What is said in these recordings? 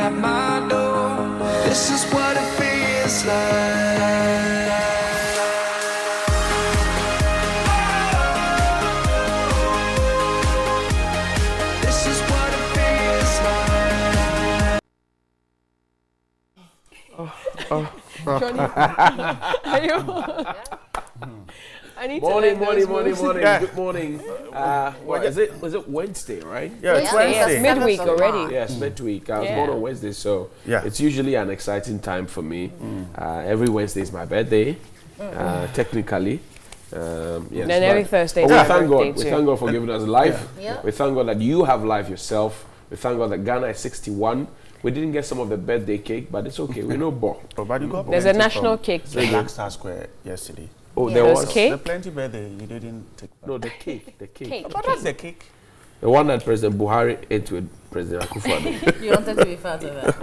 at my door. This is what it feels like. This is what it feels like. Johnny, are you? I need morning. Yeah. Good morning. What is it? Was it Wednesday, right? Yeah, it's Wednesday. It's midweek already. Yes, midweek. I was born on Wednesday, so yeah, it's usually an exciting time for me. Every Wednesday is my birthday, technically. Yes, then every Thursday. We thank God. We thank God for giving us life. Yeah. We thank God that you have life yourself. We thank God that Ghana is 61. We didn't get some of the birthday cake, but it's okay. We know Bo. There's a national cake. Black Star Square yesterday. Oh, there was cake. The plenty birthday you didn't take. No, the cake. The cake. But that's the cake. The one that President Buhari ate with President Akufo-Addo. You wanted to be part of that.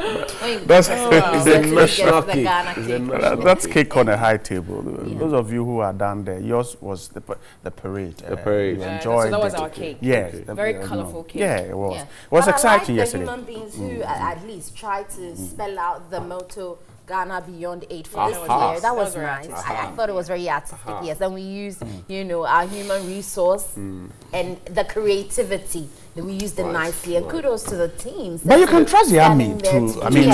That's It's a national cake. That's cake on a high table. Those of you who are down there, yours was the parade. The parade. You enjoyed so that was it. our cake. Yes. Very colourful cake. Yeah, it was. Yeah. It was But exciting I like yesterday. the human beings who at least try to spell out the motto Ghana Beyond 8 for this year. That was nice. I thought it was very artistic, yes. And we used, you know, our human resource and the creativity. We used it nicely, and kudos to the teams. But you can trust the army too. I mean,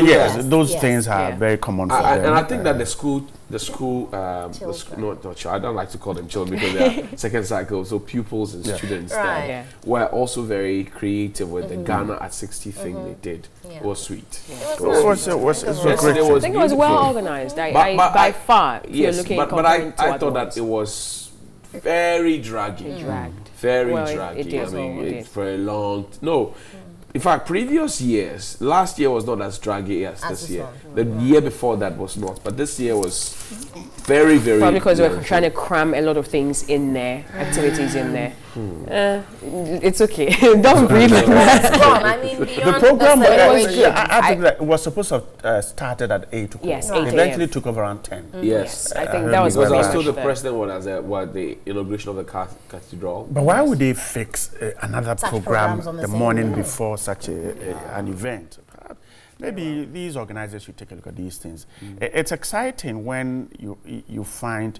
yes, those things are very common for them. And I think that the school, I don't like to call them children because they are second cycle, so pupils and students were also very creative with the Ghana at 60 thing they did. It was sweet. It was a great I think it was well organized. By far, yes, you're looking but I thought that it was very draggy. Very draggy. I mean, for a long in fact, previous years, last year was not as draggy as this year. The year before that was not, but this year was very, very. Probably because we're trying to cram a lot of things in there, activities in there. It's okay. Don't breathe like that. I mean, the program was supposed to have started at 8 o'clock. Yes, 8 a.m. Eventually took over around 10. Yes, I think that was because I was told the president was at the inauguration of the cathedral. But why would they fix another program the morning before such an event? Maybe these organizers should take a look at these things. It's exciting when you find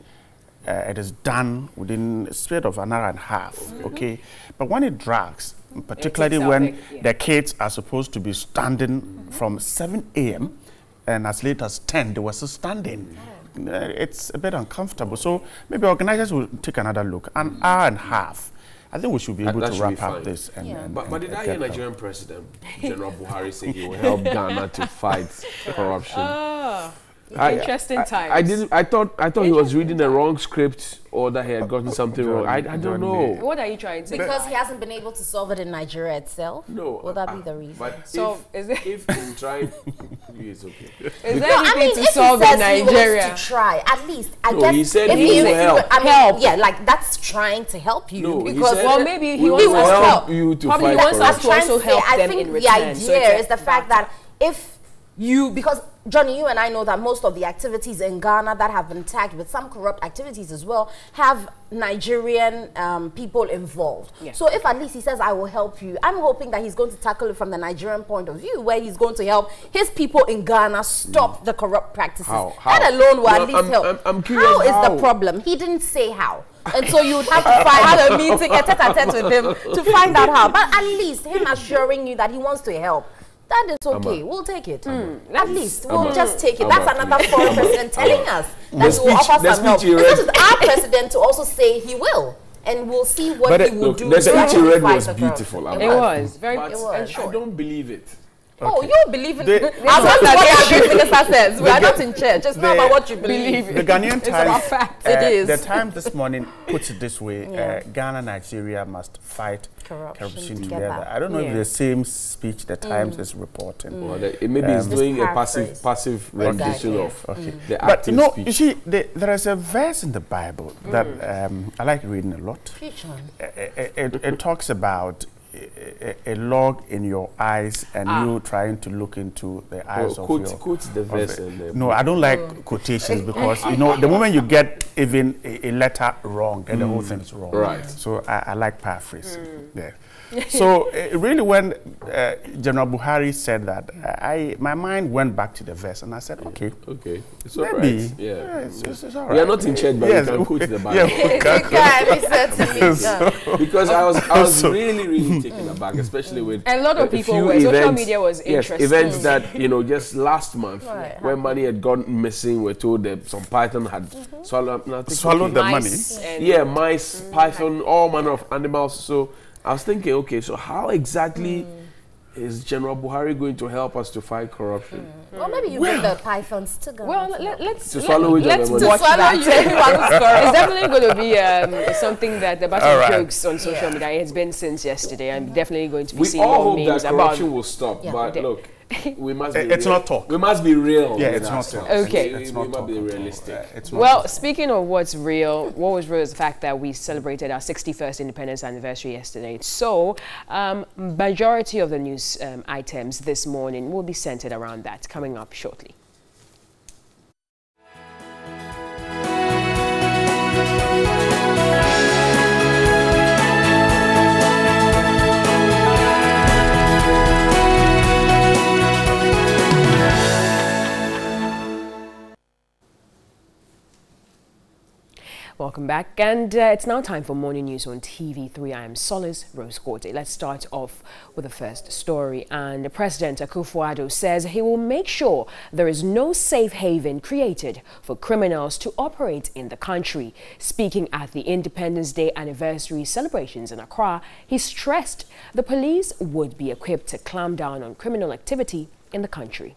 it is done within a space of an hour and a half, okay? But when it drags, particularly when the kids are supposed to be standing from 7 a.m. and as late as 10, they were still standing. It's a bit uncomfortable. So maybe organizers will take another look. An hour and a half. I think we should be able to wrap up this. But did I hear Nigerian President General Buhari say he will help Ghana to fight corruption? Interesting times. I thought he was reading the wrong script or that he had gotten something wrong. I don't know. What are you trying to? Because he hasn't been able to solve it in Nigeria itself. No. Will that be the reason? But so if in trying, it's okay. Is there anything to solve in Nigeria? He wants to try, at least. I guess he said he will help. Yeah, like that's trying to help you. No, because maybe he wants to help you to probably fight wants us to also help them in return. I think the idea is the fact that if because Johnny, you and I know that most of the activities in Ghana that have been tagged with some corrupt activities as well have Nigerian people involved. Yeah. So if at least he says, I will help you, I'm hoping that he's going to tackle it from the Nigerian point of view, where he's going to help his people in Ghana stop the corrupt practices. How? That alone will at least help. I'm curious how is the problem? He didn't say how. And so you'd have to have a meeting, a tete-a-tete with him to find out how. But at least him assuring you that he wants to help, that is okay. We'll take it. At least we'll just take it. That's another foreign president telling us that he will offer some help. This is our president to also say he will. And we'll see what he will do. The speech you read was beautiful. It was very and short. I don't believe it. Okay. Oh, you believe in it? As what our great minister says. We are not in church. It's not about what you believe in. The Ghanaian Times, it is. The Times this morning puts it this way: Ghana and Nigeria must fight corruption together. I don't know if the same speech the Times is reporting. Well, maybe it's doing a passive rendition of the active speech. You see, there is a verse in the Bible that I like reading a lot. It talks about a log in your eyes and you trying to look into the eyes of your... Quote the verse. No, I don't like quotations because, you know, the moment you get even a letter wrong, then the whole thing is wrong. Right. So I like paraphrasing. Yeah. So really when General Buhari said that, my mind went back to the verse and I said, okay. Okay. It's maybe. Right. Yeah. It's all right. We are not in church, but we can quote the Bible. Because I was really taken aback, especially with a lot of people where social media was interested. Yes, events that, you know, just last month when money had gone missing, we're told that some python had swallowed the money. Yeah, mice, python, all manner of animals. So I was thinking, okay, so how exactly is General Buhari going to help us to fight corruption? Well, maybe you bring the pythons to go. Well, let's watch that. It's definitely going to be something that the battle jokes on social media. It's been since yesterday. I'm definitely going to be seeing more memes about. We all hope that corruption will stop, but look. We must be it's not talk. We must be real. Yeah, it's not talk. Okay. We must be realistic. Well, speaking of what's real, what was real is the fact that we celebrated our 61st independence anniversary yesterday. So, majority of the news items this morning will be centered around that, coming up shortly. Welcome back, and it's now time for morning news on TV3. I am Solace Rose Corte. Let's start off with the first story. And President Akufo-Addo says he will make sure there is no safe haven created for criminals to operate in the country. Speaking at the Independence Day anniversary celebrations in Accra, he stressed the police would be equipped to clamp down on criminal activity in the country.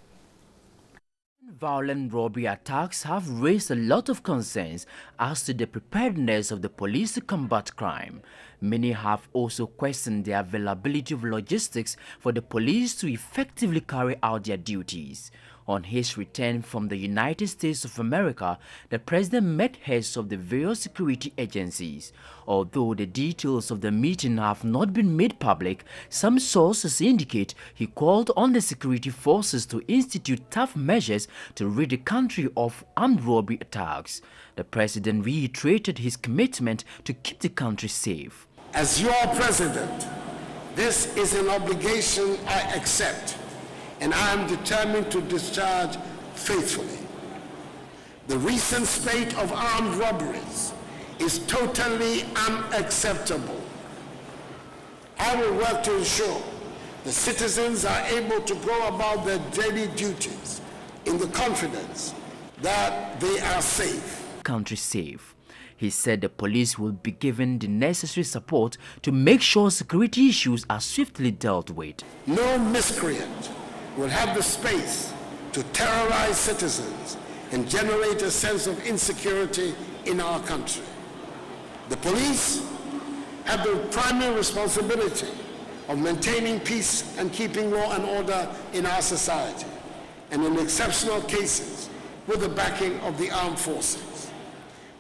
Violent robbery attacks have raised a lot of concerns as to the preparedness of the police to combat crime. Many have also questioned the availability of logistics for the police to effectively carry out their duties. On his return from the United States of America, the president met heads of the various security agencies. Although the details of the meeting have not been made public, some sources indicate he called on the security forces to institute tough measures to rid the country of armed robbery attacks. The president reiterated his commitment to keep the country safe. As your president, this is an obligation I accept, and I am determined to discharge faithfully. The recent spate of armed robberies is totally unacceptable. I will work to ensure the citizens are able to go about their daily duties in the confidence that they are safe. Country safe. He said the police will be given the necessary support to make sure security issues are swiftly dealt with. No miscreant will have the space to terrorize citizens and generate a sense of insecurity in our country. The police have the primary responsibility of maintaining peace and keeping law and order in our society, and in exceptional cases, with the backing of the armed forces.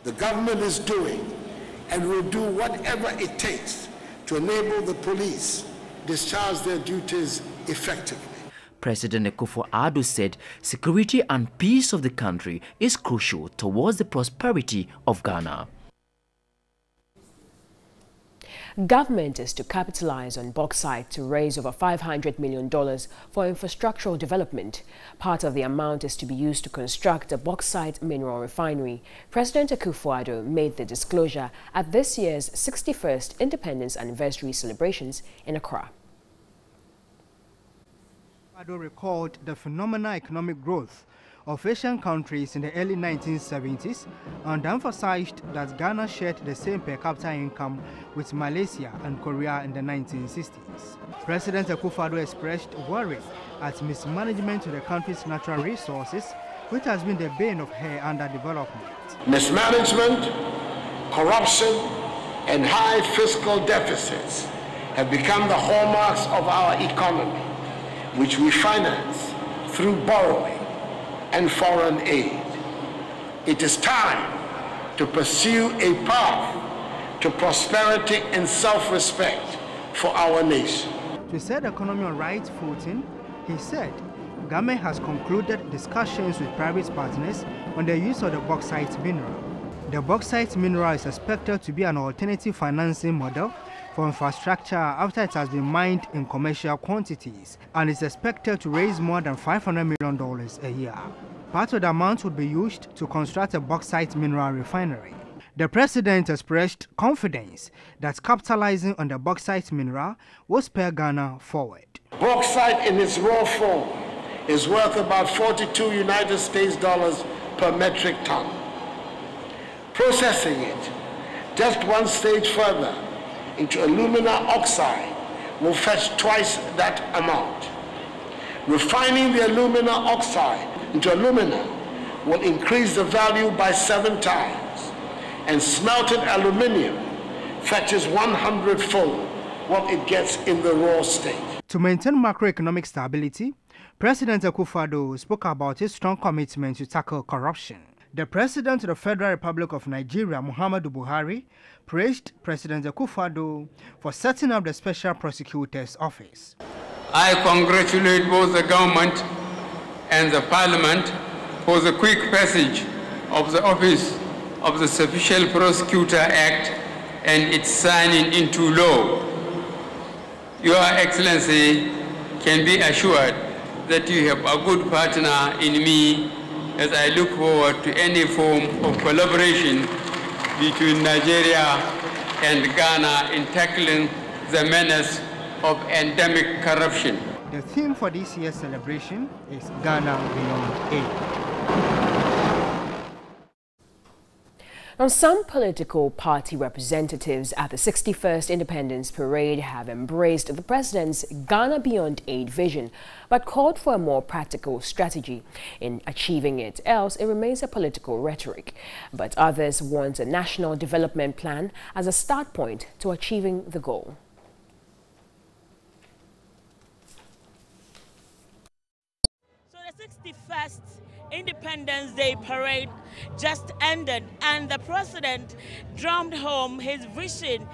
The government is doing and will do whatever it takes to enable the police discharge their duties effectively. President Akufo-Addo said security and peace of the country is crucial towards the prosperity of Ghana. Government is to capitalize on bauxite to raise over $500 million for infrastructural development. Part of the amount is to be used to construct a bauxite mineral refinery. President Akufo-Addo made the disclosure at this year's 61st Independence Anniversary celebrations in Accra. Akufo-Addo recalled the phenomenal economic growth of Asian countries in the early 1970s and emphasized that Ghana shared the same per capita income with Malaysia and Korea in the 1960s. President Akufo-Addo expressed worry at mismanagement of the country's natural resources, which has been the bane of her underdevelopment. Mismanagement, corruption, and high fiscal deficits have become the hallmarks of our economy, which we finance through borrowing and foreign aid. It is time to pursue a path to prosperity and self-respect for our nation. To set the economy on right footing, he said, government has concluded discussions with private partners on the use of the bauxite mineral. The bauxite mineral is expected to be an alternative financing model for infrastructure after it has been mined in commercial quantities and is expected to raise more than $500 million a year. Part of the amount would be used to construct a bauxite mineral refinery. The president expressed confidence that capitalizing on the bauxite mineral will spur Ghana forward. Bauxite in its raw form is worth about 42 United States dollars per metric ton. Processing it just one stage further into alumina oxide will fetch twice that amount. Refining the alumina oxide into alumina will increase the value by 7 times, and smelted aluminium fetches 100-fold what it gets in the raw state. To maintain macroeconomic stability, President Akufo-Addo spoke about his strong commitment to tackle corruption. The President of the Federal Republic of Nigeria, Muhammadu Buhari, praised President Akufo-Addo for setting up the Special Prosecutor's Office. I congratulate both the government and the Parliament for the quick passage of the Office of the Special Prosecutor Act and its signing into law. Your Excellency can be assured that you have a good partner in me as I look forward to any form of collaboration between Nigeria and Ghana in tackling the menace of endemic corruption. The theme for this year's celebration is Ghana Beyond Aid. Now, some political party representatives at the 61st Independence Parade have embraced the president's Ghana Beyond Aid vision, but called for a more practical strategy in achieving it, else it remains a political rhetoric. But others want a national development plan as a start point to achieving the goal. So the 61st Independence Day parade just ended, and the president drummed home his vision.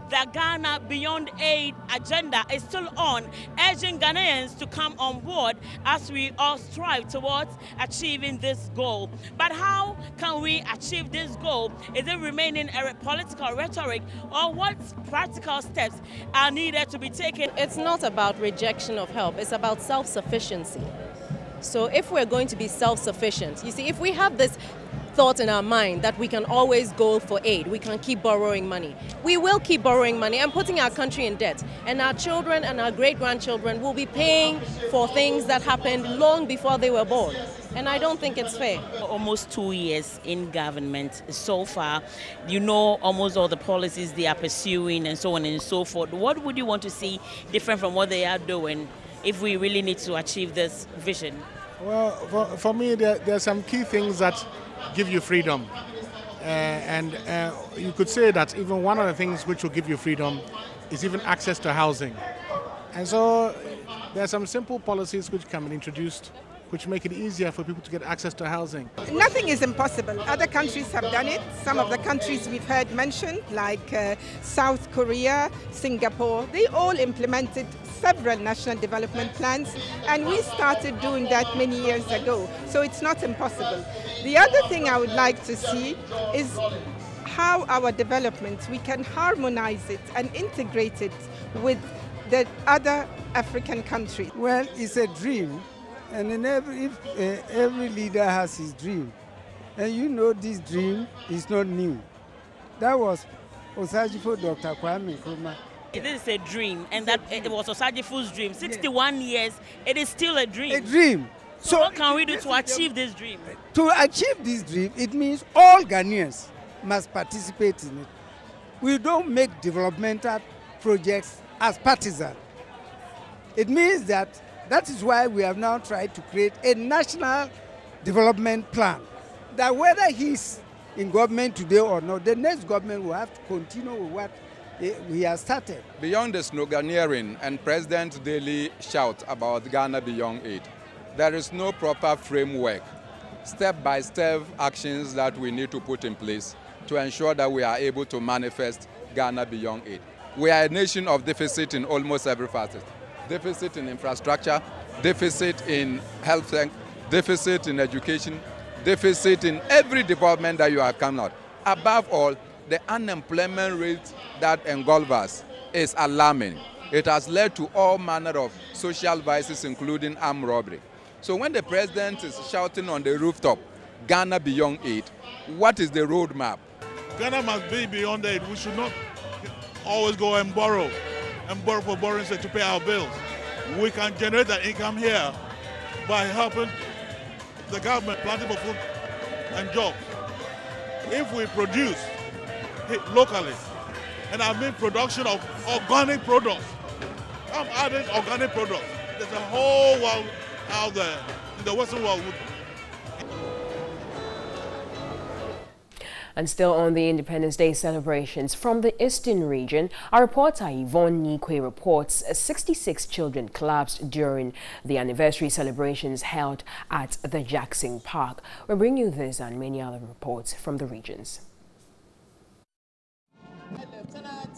The Ghana Beyond Aid agenda is still on, urging Ghanaians to come on board as we all strive towards achieving this goal. But how can we achieve this goal? Is it remaining a political rhetoric, or what practical steps are needed to be taken? It's not about rejection of help, it's about self-sufficiency. So if we're going to be self-sufficient, you see, if we have this thought in our mind that we can always go for aid, we can keep borrowing money, we will keep borrowing money and putting our country in debt. And our children and our great-grandchildren will be paying for things that happened long before they were born. And I don't think it's fair. Almost 2 years in government so far, you know almost all the policies they are pursuing and so on and so forth. What would you want to see different from what they are doing if we really need to achieve this vision? Well, for me, there are some key things that give you freedom. And you could say that even one of the things which will give you freedom is even access to housing. And so there are some simple policies which can be introduced which make it easier for people to get access to housing. Nothing is impossible. Other countries have done it. Some of the countries we've heard mentioned, like South Korea, Singapore, they all implemented several national development plans, and we started doing that many years ago. So it's not impossible. The other thing I would like to see is how our development, we can harmonize it and integrate it with the other African countries. Well, it's a dream. And in every leader has his dream. And you know this dream is not new. That was Osajifo Dr. Kwame Nkrumah. It is a dream, and that it was Osajifo's dream. 61 years, it is still a dream. A dream. So what can we do to achieve this dream? To achieve this dream, it means all Ghanaians must participate in it. We don't make developmental projects as partisan. It means that is why we have now tried to create a national development plan. That whether he's in government today or not, the next government will have to continue with what we have started. Beyond the sloganeering and President's daily shout about Ghana Beyond Aid, there is no proper framework, step-by-step actions that we need to put in place to ensure that we are able to manifest Ghana Beyond Aid. We are a nation of deficit in almost every facet. deficit in infrastructure, deficit in health, deficit in education, deficit in every department that you have come out. Above all, the unemployment rate that engulfs us is alarming. It has led to all manner of social vices, including armed robbery. So when the president is shouting on the rooftop, Ghana beyond aid, what is the roadmap? Ghana must be beyond aid. We should not always go and borrow for borrowing's sake to pay our bills. We can generate that income here by helping the government planting for food and jobs. If we produce locally, and I mean production of organic products, I'm adding organic products. There's a whole world out there in the Western world. And still on the Independence Day celebrations from the Eastern region, our reporter Yvonne Nikwe reports 66 children collapsed during the anniversary celebrations held at the Jackson Park. We'll bring you this and many other reports from the regions.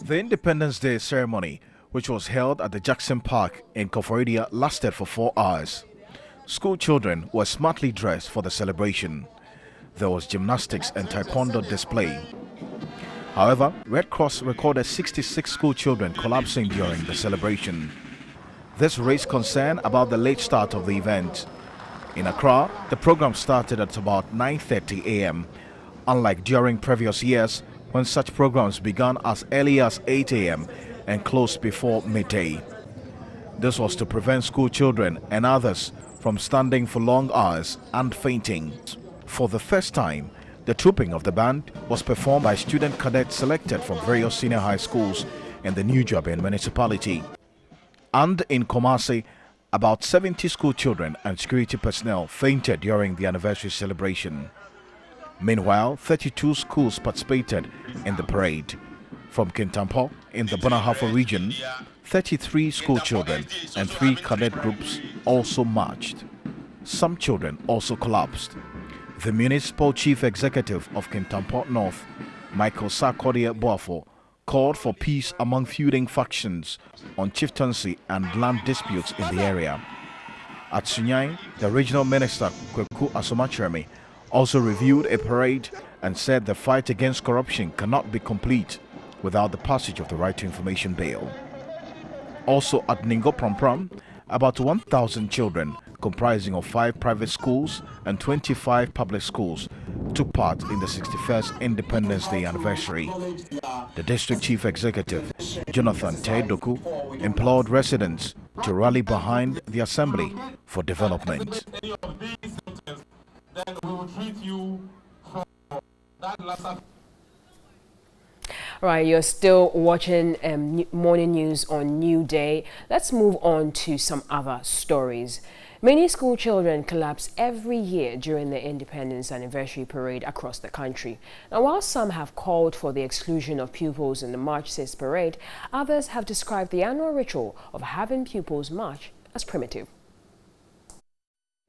The Independence Day ceremony, which was held at the Jackson Park in Koforidua, lasted for 4 hours. School children were smartly dressed for the celebration. There was gymnastics and taekwondo display. However, Red Cross recorded 66 school children collapsing during the celebration. This raised concern about the late start of the event. In Accra, the program started at about 9:30 a.m., unlike during previous years when such programs began as early as 8 a.m. and closed before midday. This was to prevent school children and others from standing for long hours and fainting. For the first time, the trooping of the band was performed by student cadets selected from various senior high schools in the New Jobin municipality. And in Kumasi, about 70 school children and security personnel fainted during the anniversary celebration. Meanwhile, 32 schools participated in the parade. From Kintampo in the Bonahafo region, 33 school children and 3 cadet groups also marched. Some children also collapsed. The Municipal Chief Executive of Kintampo North, Michael Sarkodie Boafo, called for peace among feuding factions on chieftaincy and land disputes in the area. At Sunyai, the Regional Minister Kweku Asomachiremi also reviewed a parade and said the fight against corruption cannot be complete without the passage of the Right to Information Bill. Also at Ningo Prampram, about 1,000 children comprising of 5 private schools and 25 public schools took part in the 61st Independence Day anniversary. The District Chief Executive, Jonathan Teidoku, implored residents to rally behind the Assembly for development. Right, you're still watching morning news on NewDay. Let's move on to some other stories. Many school children collapse every year during the Independence Anniversary Parade across the country. Now, while some have called for the exclusion of pupils in the March 6th parade, others have described the annual ritual of having pupils march as primitive.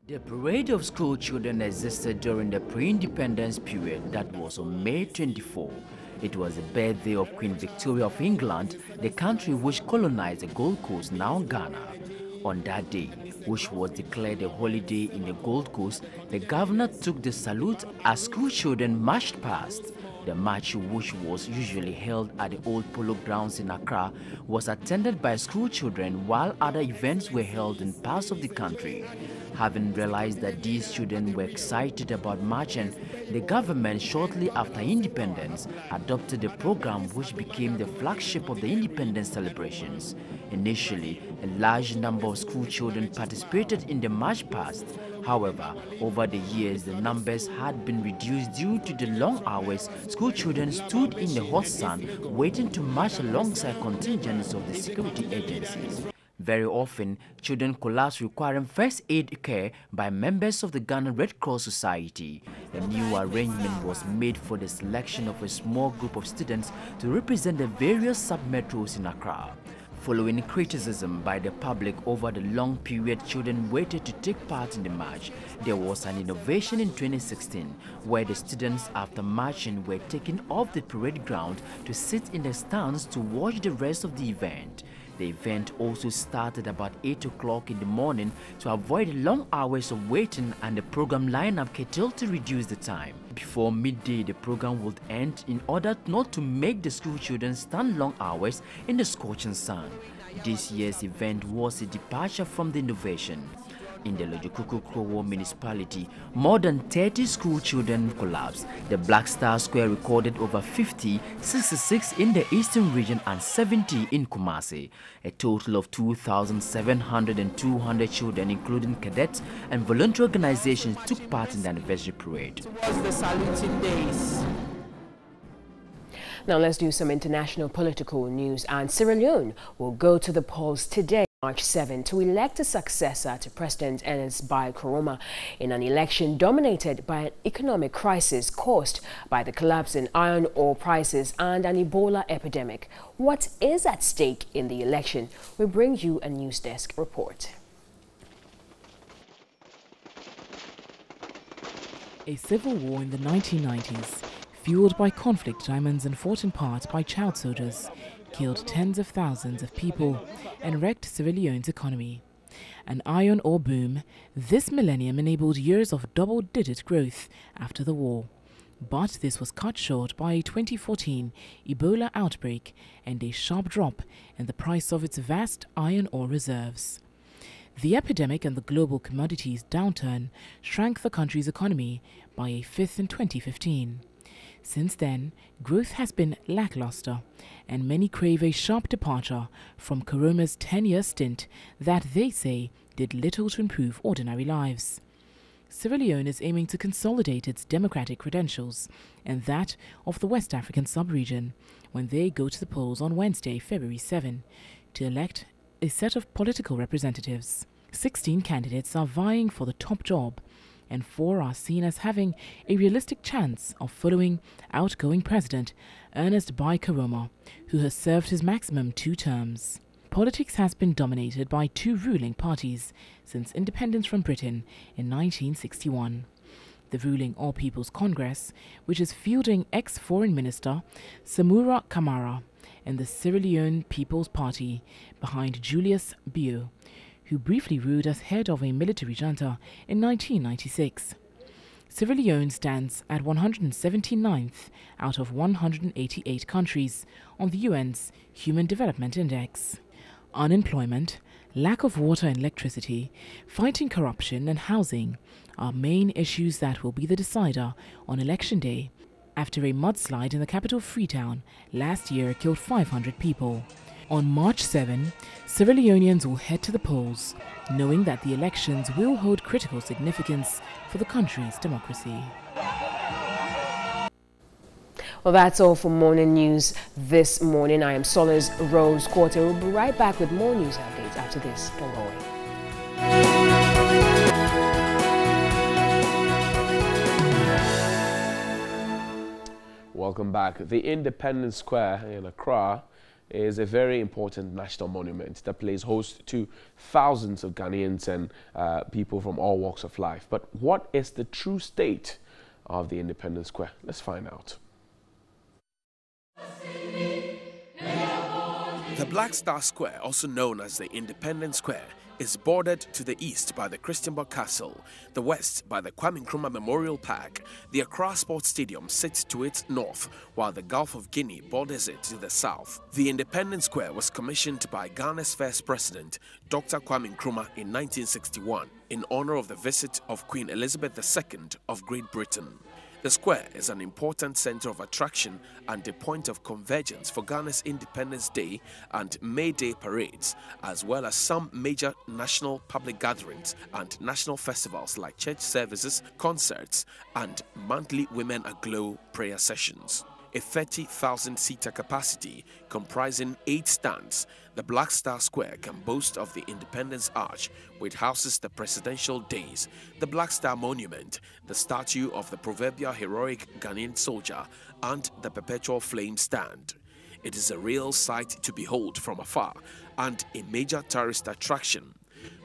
The parade of school children existed during the pre-independence period that was on May 24. It was the birthday of Queen Victoria of England, the country which colonized the Gold Coast, now Ghana. On that day, which was declared a holiday in the Gold Coast, the governor took the salute as school children marched past. The march, which was usually held at the old polo grounds in Accra, was attended by school children while other events were held in parts of the country. Having realized that these children were excited about marching, the government shortly after independence adopted a program which became the flagship of the independence celebrations. Initially, a large number of school children participated in the march past. However, over the years, the numbers had been reduced due to the long hours school children stood in the hot sun waiting to march alongside contingents of the security agencies. Very often, children collapse requiring first aid care by members of the Ghana Red Cross Society. A new arrangement was made for the selection of a small group of students to represent the various sub-metros in Accra. Following criticism by the public over the long period children waited to take part in the march, there was an innovation in 2016 where the students after marching were taken off the parade ground to sit in the stands to watch the rest of the event. The event also started about 8 o'clock in the morning to avoid long hours of waiting, and the program lineup curtailed to reduce the time. Before midday, the program would end in order not to make the school children stand long hours in the scorching sun. This year's event was a departure from the innovation. In the Lojokuku-Krowo municipality, more than 30 school children collapsed. The Black Star Square recorded over 50, 66 in the eastern region and 70 in Kumasi. A total of 2,700 and 200 children, including cadets and voluntary organizations, took part in the anniversary parade. Towards the saluting days. Now let's do some international political news, and Sierra Leone will go to the polls today, March 7, to elect a successor to President Ernest Bai Koroma in an election dominated by an economic crisis caused by the collapse in iron ore prices and an Ebola epidemic. What is at stake in the election? We bring you a news desk report. A civil war in the 1990s, fueled by conflict diamonds and fought in part by child soldiers, killed tens of thousands of people and wrecked Sierra Leone's economy. An iron ore boom, this millennium enabled years of double-digit growth after the war. But this was cut short by a 2014 Ebola outbreak and a sharp drop in the price of its vast iron ore reserves. The epidemic and the global commodities downturn shrank the country's economy by a fifth in 2015. Since then, growth has been lackluster, and many crave a sharp departure from Koroma's 10-year stint that they say did little to improve ordinary lives. Sierra Leone is aiming to consolidate its democratic credentials and that of the West African sub-region when they go to the polls on Wednesday, February 7, to elect a set of political representatives. 16 candidates are vying for the top job, and 4 are seen as having a realistic chance of following outgoing President Ernest Bai Koroma, who has served his maximum 2 terms. Politics has been dominated by 2 ruling parties since independence from Britain in 1961. The ruling All People's Congress, which is fielding ex-Foreign Minister Samura Kamara, and the Sierra Leone People's Party behind Julius Bio, who briefly ruled as head of a military junta in 1996. Sierra Leone stands at 179th out of 188 countries on the UN's Human Development Index. Unemployment, lack of water and electricity, fighting corruption and housing are main issues that will be the decider on Election Day, after a mudslide in the capital Freetown last year killed 500 people. On March 7, Sierra Leoneans will head to the polls, knowing that the elections will hold critical significance for the country's democracy. Well, that's all for morning news this morning. I am Solace Rose Quarter. We'll be right back with more news updates after this. Don't go away. Welcome back. The Independence Square in Accra is a very important national monument that plays host to thousands of Ghanaians and people from all walks of life. But what is the true state of the Independence Square? Let's find out. The Black Star Square, also known as the Independence Square, is bordered to the east by the Christianburg Castle, the west by the Kwame Nkrumah Memorial Park. The Accra Sports Stadium sits to its north, while the Gulf of Guinea borders it to the south. The Independence Square was commissioned by Ghana's first president, Dr. Kwame Nkrumah, in 1961, in honor of the visit of Queen Elizabeth II of Great Britain. The square is an important center of attraction and a point of convergence for Ghana's Independence Day and May Day parades, as well as some major national public gatherings and national festivals like church services, concerts, and monthly Women Aglow prayer sessions. A 30,000-seater capacity comprising 8 stands, the Black Star Square can boast of the Independence Arch, which houses the presidential days, the Black Star Monument, the statue of the proverbial heroic Ghanaian soldier, and the Perpetual Flame Stand. It is a real sight to behold from afar and a major tourist attraction.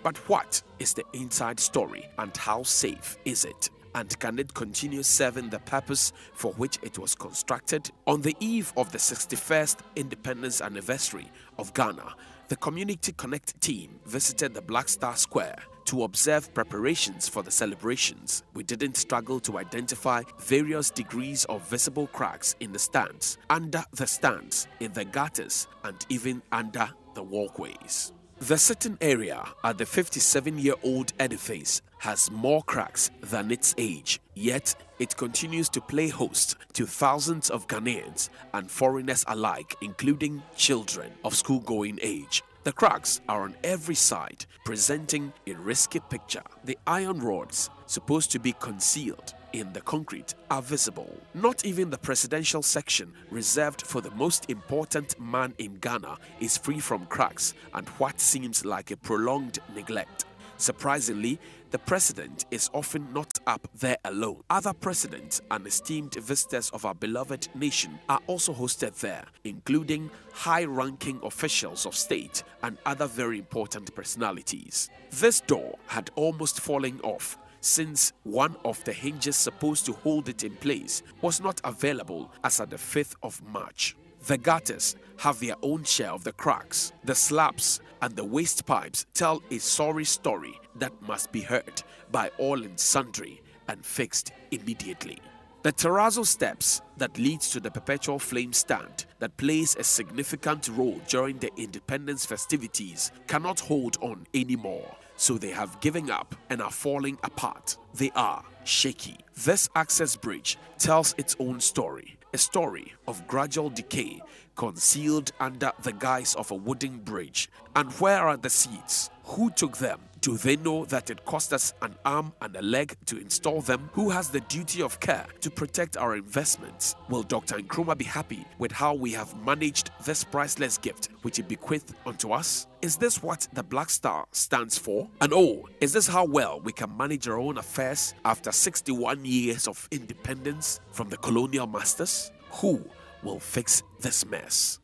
But what is the inside story and how safe is it? And can it continue serving the purpose for which it was constructed? On the eve of the 61st independence anniversary of Ghana, the Community Connect team visited the Black Star Square to observe preparations for the celebrations. We didn't struggle to identify various degrees of visible cracks in the stands, under the stands, in the gutters, and even under the walkways. The sitting area at the 57-year-old edifice has more cracks than its age, yet it continues to play host to thousands of Ghanaians and foreigners alike, including children of school-going age. The cracks are on every side, presenting a risky picture. The iron rods, supposed to be concealed in the concrete, are visible. Not even the presidential section reserved for the most important man in Ghana is free from cracks and what seems like a prolonged neglect. Surprisingly, the president is often not up there alone. Other presidents and esteemed visitors of our beloved nation are also hosted there, including high-ranking officials of state and other very important personalities. This door had almost fallen off since one of the hinges supposed to hold it in place was not available as at the 5th of March. The gutters have their own share of the cracks. The slabs and the waste pipes tell a sorry story that must be heard by all and sundry and fixed immediately. The terrazzo steps that leads to the perpetual flame stand that plays a significant role during the independence festivities cannot hold on anymore, so they have given up and are falling apart. They are shaky. This access bridge tells its own story, a story of gradual decay concealed under the guise of a wooden bridge. And where are the seats? Who took them? Do they know that it cost us an arm and a leg to install them? Who has the duty of care to protect our investments? Will Dr. Nkrumah be happy with how we have managed this priceless gift which he bequeathed unto us? Is this what the Black Star stands for? And oh, is this how well we can manage our own affairs after 61 years of independence from the colonial masters? Who will fix this mess?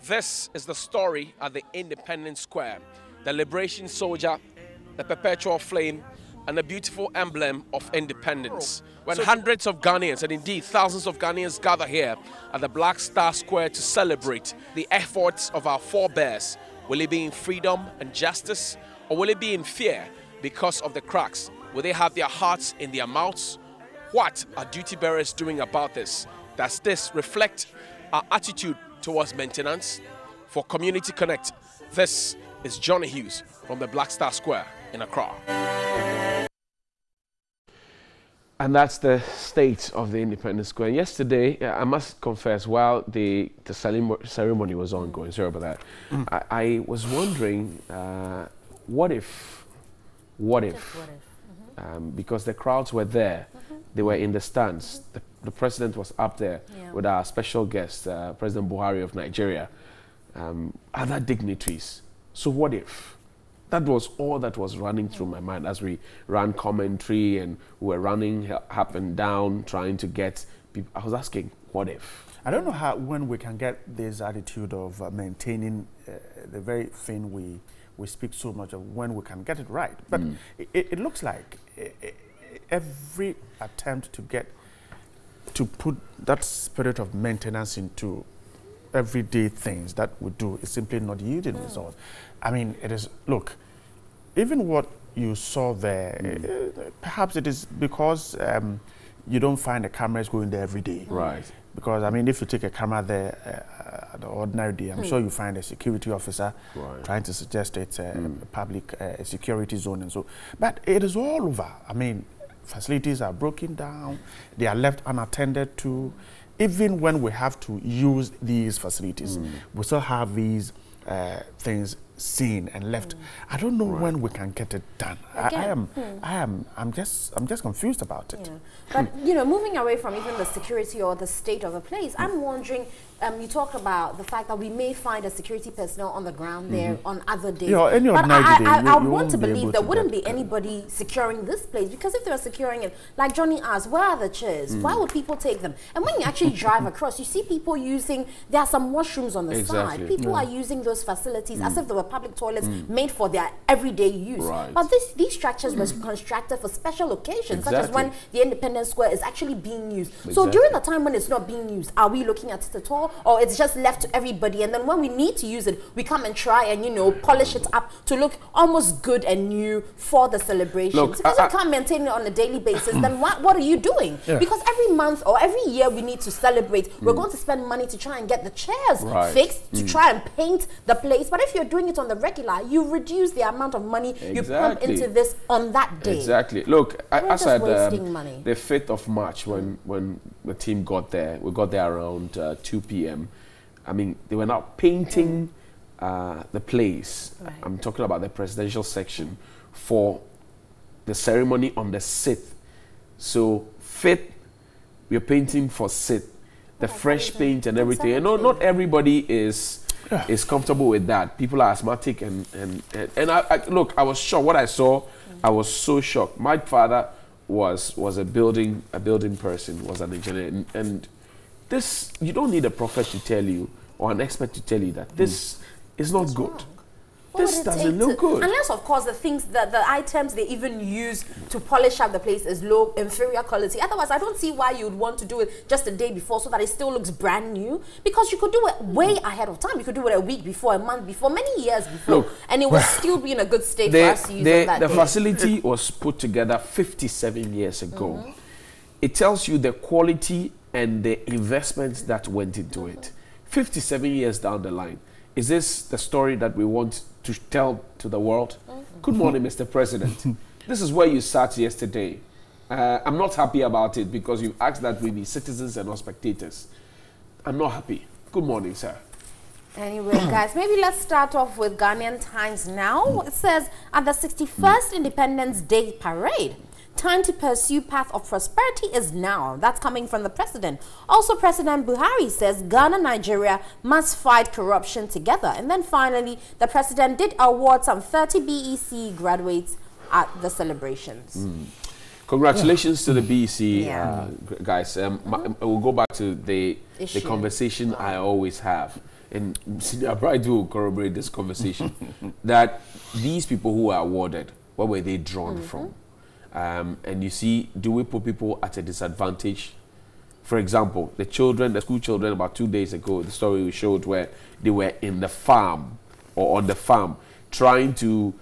This is the story at the Independence Square. The liberation soldier, the perpetual flame, and the beautiful emblem of independence. When hundreds of Ghanaians, and indeed thousands of Ghanaians, gather here at the Black Star Square to celebrate the efforts of our forebears, will it be in freedom and justice, or will it be in fear because of the cracks? Will they have their hearts in their mouths? What are duty bearers doing about this? Does this reflect our attitude towards maintenance? For Community Connect, this is Johnny Hughes from the Black Star Square in Accra. And that's the state of the Independence Square. Yesterday, I must confess, while the ceremony was ongoing, sorry about that, I was wondering, what if? Because the crowds were there, they were in the stands. The president was up there with our special guest, President Buhari of Nigeria, other dignitaries. So what if? That was all that was running through my mind as we ran commentary and we were running up and down trying to get people. I was asking, what if? I don't know when we can get this attitude of maintaining the very thing we speak so much of, when we can get it right. But it looks like every attempt to put that spirit of maintenance into everyday things that we do is simply not yielding results. I mean, it is, look, even what you saw there, perhaps it is because you don't find the cameras going there every day. Right. Because, I mean, if you take a camera there at the ordinary day, I'm sure you find a security officer trying to suggest it's a public security zone and so. But it is all over. I mean, facilities are broken down, they are left unattended to. Even when we have to use these facilities, we still have these things seen and left. I don't know when we can get it done. I'm just confused about it. But you know, moving away from even the security or the state of the place, I'm wondering. You talk about the fact that we may find a security personnel on the ground there on other days. Yeah, any but I want to believe there wouldn't be anybody anybody securing this place, because if they were securing it, like Johnny asked, where are the chairs? Why would people take them? And when you actually drive across, you see people using. There are some washrooms on the side. People are using those facilities as if they were public toilets made for their everyday use. Right. But these structures were constructed for special occasions, such as when the Independence Square is actually being used. So during the time when it's not being used, are we looking at it at all? Or it's just left to everybody, and then when we need to use it, we come and try and, you know, polish it up to look almost good and new for the celebration. Look, if you can't maintain it on a daily basis, then what are you doing? Yeah. Because every month or every year we need to celebrate. We're going to spend money to try and get the chairs fixed, to try and paint the place. But if you're doing it on the regular, you reduce the amount of money you pump into this on that day. Exactly. Look, I said money. The 5th of March when the team got there, we got there around 2 p.m. I mean, they were now painting the place. Right. I'm talking about the presidential section for the ceremony on the 6th. So 5th, we're painting for 6th. The fresh paint and everything. And not everybody is comfortable with that. People are asthmatic and I look, I was shocked. What I saw, I was so shocked. My father was a building person, was an engineer, and this, you don't need a prophet to tell you or an expert to tell you that this is not good. This doesn't look good. Unless, of course, the items they even use to polish up the place is low, inferior quality. Otherwise, I don't see why you would want to do it just a day before so that it still looks brand new. Because you could do it way ahead of time. You could do it a week before, a month before, many years before. Look, and it would still be in a good state for us to use on that day. The facility was put together 57 years ago. It tells you the quality and the investments that went into it. 57 years down the line. Is this the story that we want to tell to the world? Good morning, Mr. President. This is where you sat yesterday. I'm not happy about it because you asked that we be citizens and not spectators. I'm not happy. Good morning, sir. Anyway, guys, maybe let's start off with Ghanaian Times now. It says, at the 61st Independence Day Parade, time to pursue path of prosperity is now. That's coming from the president. Also, President Buhari says Ghana, Nigeria must fight corruption together. And then finally, the president did award some 30 BEC graduates at the celebrations. Congratulations to the BEC guys. We'll go back to the conversation I always have. And Senior Bride will corroborate this conversation. That these people who are awarded, where were they drawn from? And you see, do we put people at a disadvantage? For example, the school children, about 2 days ago, the story we showed where they were in the farm or on the farm trying to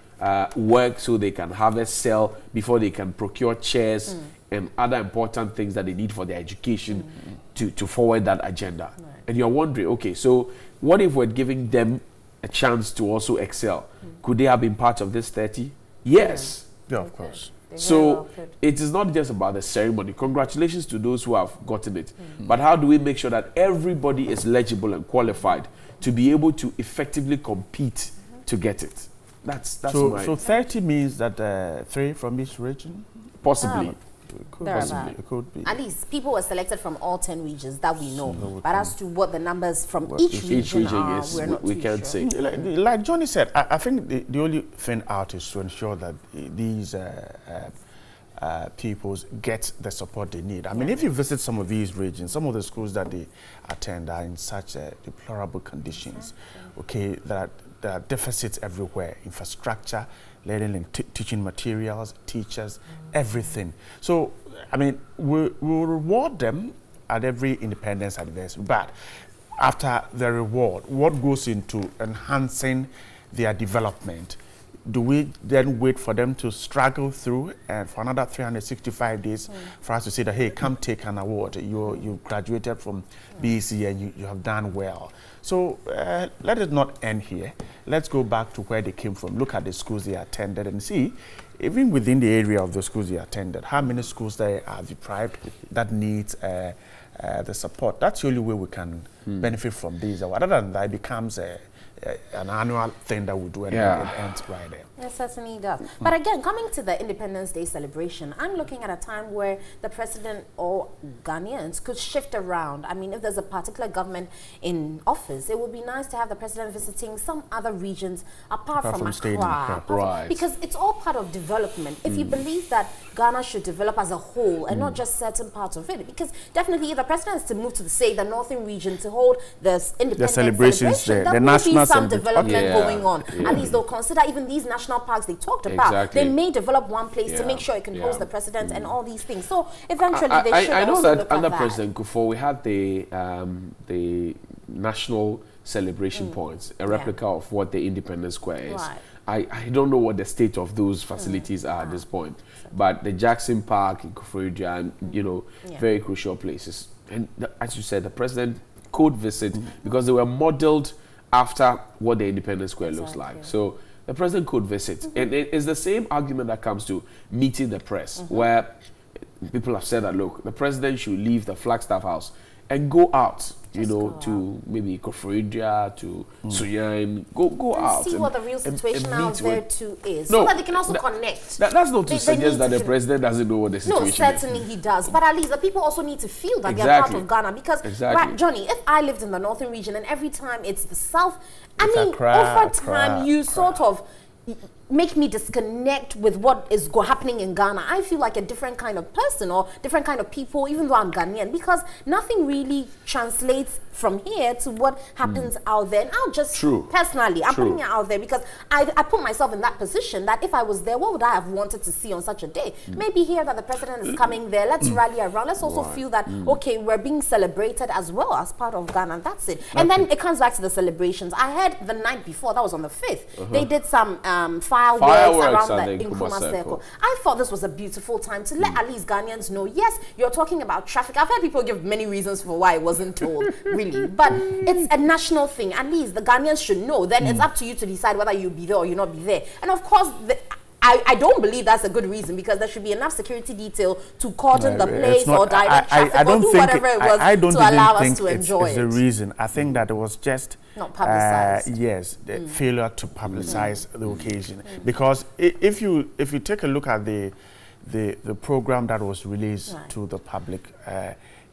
work so they can harvest, sell before they can procure chairs and other important things that they need for their education to forward that agenda. Right. And you're wondering, okay, so what if we're giving them a chance to also excel? Could they have been part of this 30? Yes. Yeah, of course. So it is not just about the ceremony. Congratulations to those who have gotten it. But how do we make sure that everybody is legible and qualified to be able to effectively compete to get it? That's so 30 means that 3 from each region? Possibly. It could be. At least people were selected from all 10 regions that we know. But as to what the numbers from each region are, is, we can't say. Like Johnny said, I think the only thing out is to ensure that these peoples get the support they need. I mean, if you visit some of these regions, some of the schools that they attend are in such deplorable conditions. Okay, there are deficits everywhere, infrastructure, learning and teaching materials, teachers, everything. So, I mean, we'll reward them at every independence anniversary, but after the reward, what goes into enhancing their development? Do we then wait for them to struggle through and for another 365 days for us to say that, hey, come take an award. You graduated from BEC and you have done well. So let it not end here. Let's go back to where they came from. Look at the schools they attended and see, even within the area of the schools they attended, how many schools there are deprived that needs the support. That's the only way we can benefit from these. Other than that, it becomes an annual thing that we do and it ends right there. It certainly does. But again, coming to the Independence Day celebration, I'm looking at a time where the president or Ghanaians could shift around. I mean, if there's a particular government in office, it would be nice to have the president visiting some other regions apart from Accra. Right. Because it's all part of development. If you believe that Ghana should develop as a whole and not just certain parts of it, because definitely if the president is to move to the northern region to hold the Independence celebration, the national some development going on. At least they'll consider even these national parks they talked about. They may develop one place to make sure it can host the president and all these things. So eventually they should I know also that under that. President Kufuor, we had the national celebration points, a replica of what the Independence Square is. I don't know what the state of those facilities are at this point, but the Jackson Park in Koforidua, and you know, very crucial places. And as you said, the president could visit because they were modeled after what the Independence Square looks like. So the president could visit. And it's the same argument that comes to meeting the press, where people have said that, look, the president should leave the Flagstaff House and go out, you know, to maybe Koforidua, to Suyan, go out. See what the real situation out there too is. No, so that they can also connect. That's not to suggest that the president doesn't know what the situation is. No, certainly he does. But at least the people also need to feel that they're part of Ghana. Because, right, Johnny, if I lived in the northern region and every time it's the south, I mean, over time you sort of make me disconnect with what is happening in Ghana. I feel like a different kind of person or different kind of people, even though I'm Ghanaian, because nothing really translates from here to what happens out there. And I'll just, personally, I'm putting it out there because I put myself in that position that if I was there, what would I have wanted to see on such a day? Maybe here that the president is coming there, let's rally around. Let's also feel that, okay, we're being celebrated as well as part of Ghana. That's it. And then it comes back to the celebrations. I heard the night before, that was on the 5th, they did some fireworks around the Nkrumah Circle. I thought this was a beautiful time to let at least Ghanaians know, yes, you're talking about traffic. I've heard people give many reasons for why it wasn't told, really. But it's a national thing. At least the Ghanaians should know. Then it's up to you to decide whether you'll be there or you'll not be there. And of course, I don't believe that's a good reason because there should be enough security detail to cordon the place or direct traffic or do whatever it was to allow us to enjoy it. It's the reason. I think that it was just not publicized. Yes, the failure to publicize the occasion. Because if you take a look at the program that was released to the public,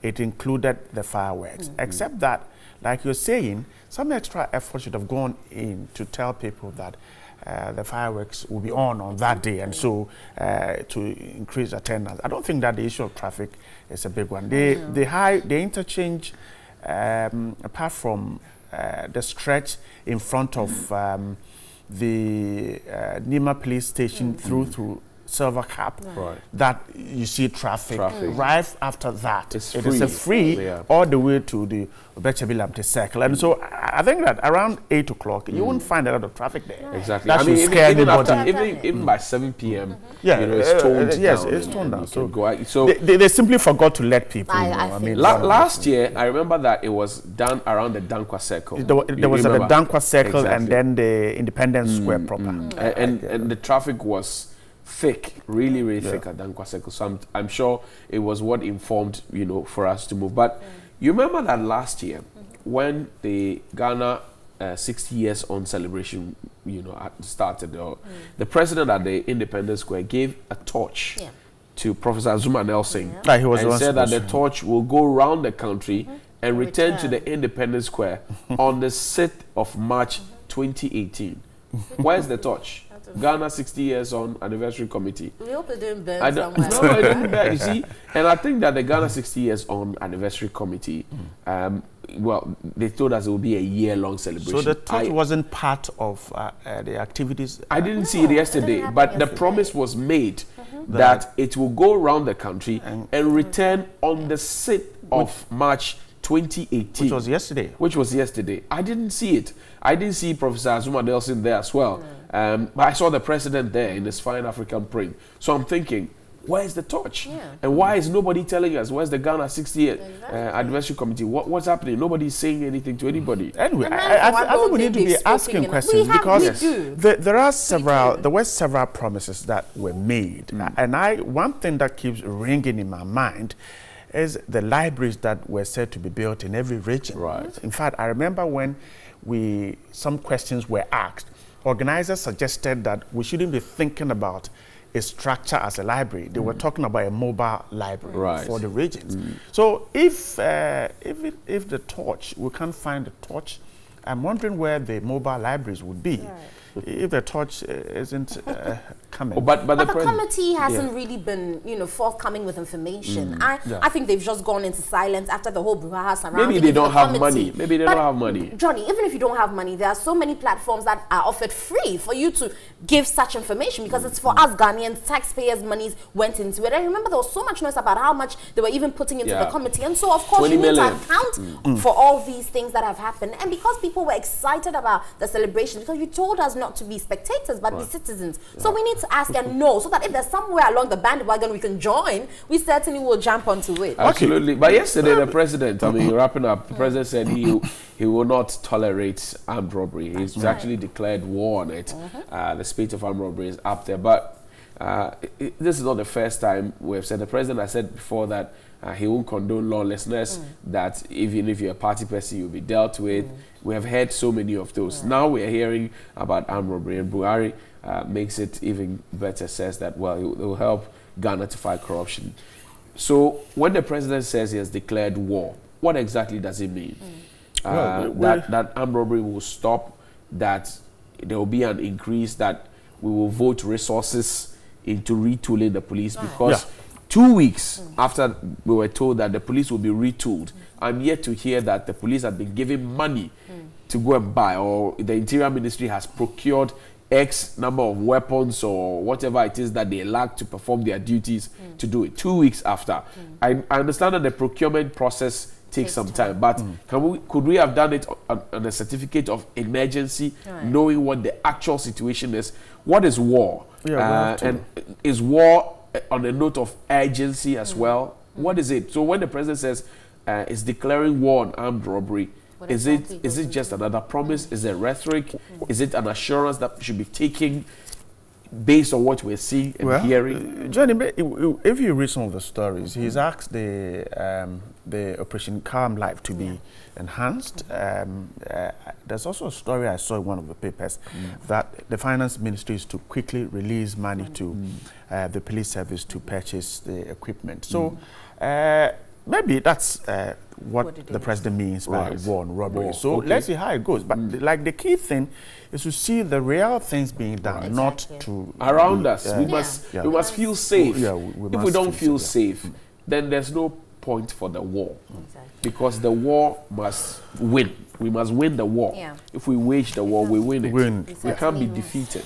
it included the fireworks. Except that, like you're saying, some extra effort should have gone in to tell people that the fireworks will be on that day, and so to increase attendance. I don't think that the issue of traffic is a big one. The interchange, apart from the stretch in front of the Nima police station through Silver Cap, that you see traffic. Right after that, it is a free all the way to the Obechebilamte Circle. And so I think that around 8 o'clock, you won't find a lot of traffic there. Exactly. That should scare anybody. Even by 7 p.m., you know, it's toned down. Yes, it's toned down. So they simply forgot to let people know. I mean, last year, I remember that it was done around the Dankwa Circle. There was at the Dankwa Circle and then the Independence Square proper. And the traffic was thick, really thick at Dankwa Circle. So I'm sure it was what informed, you know, for us to move. But you remember that last year when the Ghana 60 years on celebration, you know, started, the president at the Independence Square gave a torch to Professor Zuma Nelson and said that the torch will go around the country and return to the Independence Square on the 6th of March 2018. Where's the torch? Ghana 60 years on anniversary committee. We hope it didn't burn somewhere. No, it didn't burn, you see. And I think that the Ghana 60 years on anniversary committee, well, they told us it would be a year-long celebration. So the torch wasn't part of the activities? I didn't see it yesterday, but the promise was made that it will go around the country and return on the 6th of March 2018. Which was yesterday. I didn't see it. I didn't see Professor Zuma Nelson there as well. But I saw the president there in his fine African print. So I'm thinking, where's the torch? And why is nobody telling us? Where's the Ghana 60th anniversary committee? What's happening? Nobody's saying anything to anybody. Anyway, I think we need to be asking questions because there are several promises that were made. And one thing that keeps ringing in my mind is the libraries that were said to be built in every region. In fact, I remember when some questions were asked, organizers suggested that we shouldn't be thinking about a structure as a library. They were talking about a mobile library for the regions. So if the torch, we can't find the torch, I'm wondering where the mobile libraries would be. if the torch isn't coming. But the committee hasn't really been, forthcoming with information. I think they've just gone into silence after the whole brouhaha surrounding. Maybe they don't have money. Maybe they don't have money. Johnny, even if you don't have money, there are so many platforms that are offered free for you to give such information, because it's for us Ghanaians, taxpayers' monies went into it. I remember there was so much noise about how much they were even putting into the committee, and so of course you need to account for all these things that have happened. And because people were excited about the celebration, because you told us not to be spectators but be citizens, so we need to ask and know, so that if there's somewhere along the bandwagon we can join, we certainly will jump onto it. Absolutely. But yesterday the president, wrapping up, the president said he will not tolerate armed robbery. He's actually declared war on it. The spate of armed robbery is up there. But this is not the first time we've said. The president has said before that he won't condone lawlessness, that even if you're a party person, you'll be dealt with. We have heard so many of those. Now we're hearing about armed robbery, and Buhari makes it even better, says that, well, it will help Ghana to fight corruption. So when the president says he has declared war, what exactly does it mean? That armed robbery will stop, that there will be an increase, that we will vote resources into retooling the police, because 2 weeks after we were told that the police will be retooled, I'm yet to hear that the police have been given money to go and buy, or the Interior Ministry has procured X number of weapons or whatever it is that they lack to perform their duties to do it. 2 weeks after. I understand that the procurement process takes some time, but could we have done it on a certificate of emergency, knowing what the actual situation is? What is war? And is war on a note of urgency as well? What is it? So when the president says it's declaring war on armed robbery, is it just another promise? Is it rhetoric? Is it an assurance that should be taken based on what we're seeing and hearing? Johnny, if you read some of the stories, he's asked the Operation Calm Life to be enhanced. There's also a story I saw in one of the papers that the finance ministry is to quickly release money to the police service to purchase the equipment. So maybe that's what the president means by war on robbery. So let's see how it goes. But like the key thing is to see the real things being done, not to around us. We must feel safe. If we don't feel safe, then there's no point for the war, because the war must win. We must win the war. If we wage the war, we win it. We can't be defeated.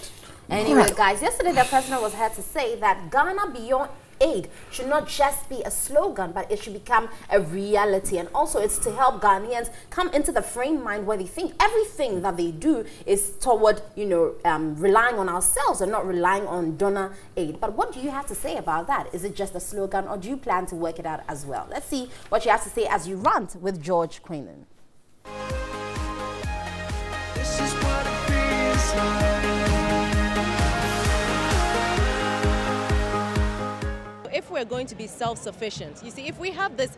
Anyway, guys, yesterday the president was here to say that Ghana Beyond Aid should not just be a slogan, but it should become a reality. And also it's to help Ghanaians come into the frame mind where they think everything that they do is toward, relying on ourselves and not relying on donor aid. But what do you have to say about that? Is it just a slogan, or do you plan to work it out as well? Let's see what you have to say as you rant with George Queenan. This is what it feels like. If we're going to be self-sufficient, you see, if we have this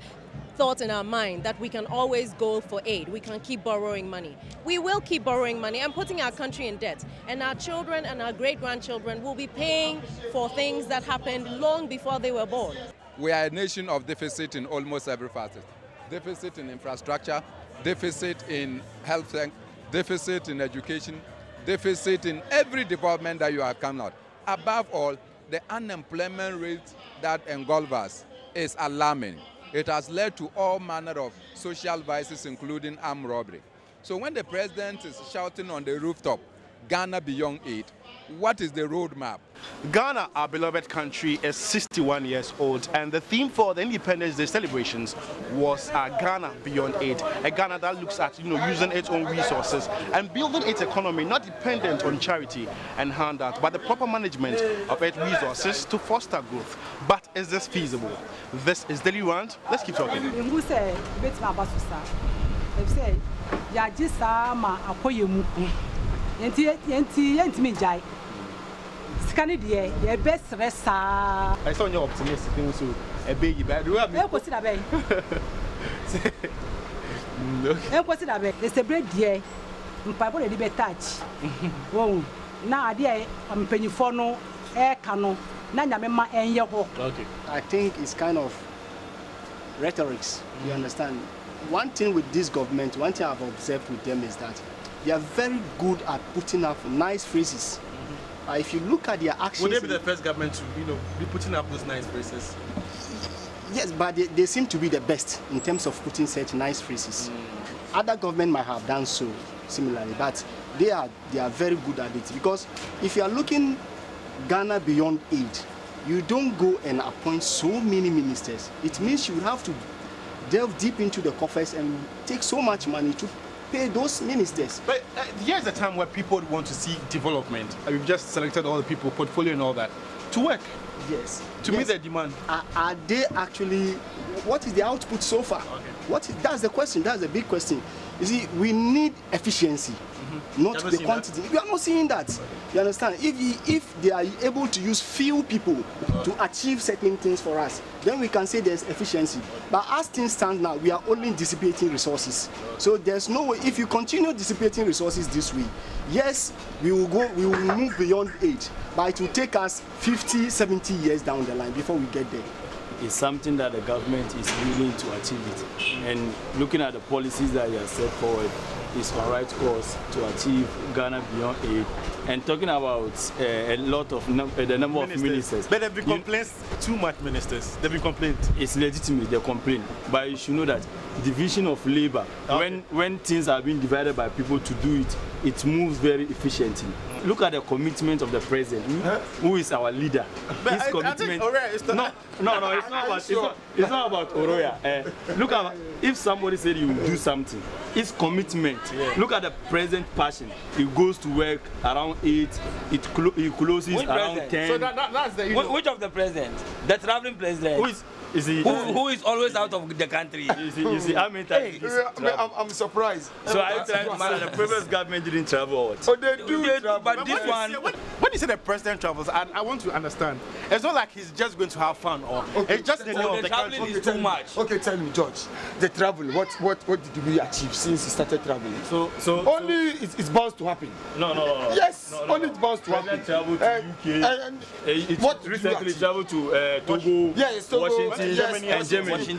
thought in our mind that we can always go for aid, we can keep borrowing money, we will keep borrowing money and putting our country in debt. And our children and our great-grandchildren will be paying for things that happened long before they were born. We are a nation of deficit in almost every facet. Deficit in infrastructure, deficit in health, deficit in education, deficit in every department that you are coming out. Above all, the unemployment rate that engulfs us is alarming. It has led to all manner of social vices, including armed robbery. So when the president is shouting on the rooftop, Ghana Beyond Aid, what is the roadmap? Ghana, our beloved country, is 61 years old, and the theme for the Independence Day celebrations was Ghana Beyond Aid, a Ghana that looks at using its own resources and building its economy not dependent on charity and handout, but the proper management of its resources to foster growth. But is this feasible? This is Daily Rant. Let's keep talking. I saw your optimistic thing, so a baby bad. What's it about? It's a bread, dear. Papa, a bit touch. Oh, now, dear, I'm penny for no air canoe. Nana, and your walk. Okay. I think it's kind of rhetorics. You understand? One thing with this government, one thing I've observed with them is that they are very good at putting up nice phrases. If you look at their actions... Would they be the first government to, be putting up those nice phrases? Yes, but they seem to be the best in terms of putting such nice phrases. Other government might have done so similarly, but they are very good at it. Because if you are looking Ghana beyond aid, you don't go and appoint so many ministers. It means you would have to delve deep into the coffers and take so much money to pay those ministers. But here's the time where people want to see development. We've just selected all the people, portfolio and all that, to work. Yes. To meet the demand. Are they actually, what is the output so far? Okay. That's the question, that's the big question. You see, we need efficiency, not the quantity. We are not seeing that. You understand? If they are able to use few people to achieve certain things for us, then we can say there's efficiency. But as things stand now, we are only dissipating resources. So there's no way, if you continue dissipating resources this way, yes, we will move beyond aid, but it will take us 50, 70 years down the line before we get there. It's something that the government is willing to achieve it. And looking at the policies that you have set forward, is the right course to achieve Ghana beyond aid. And talking about a lot of the number of ministers. But there have been complaints, too much ministers. There have been complaints. It's legitimate, they complain. But you should know that division of labor, when things are being divided by people to do it, it moves very efficiently. Look at the commitment of the president, who is our leader. His commitment. It's not about Oroya. Look at, if somebody said you will do something, his commitment. Look at the president's passion. He goes to work around 8, he closes around 10. So that's the which of the president? The traveling president? Who is always out of the country? You see, I mean, I'm surprised. So the previous government didn't travel. Oh, they do travel. But this one... When you say the president travels, I want to understand. It's not like he's just going to have fun, or it's just the name of the country. Traveling is too much. Okay, tell me, George, the travel, what did we achieve since he started traveling? Only it's bound to happen. No. Yes, only it's bound to happen. Traveled to UK. What recently traveled to Togo, Washington, and Germany.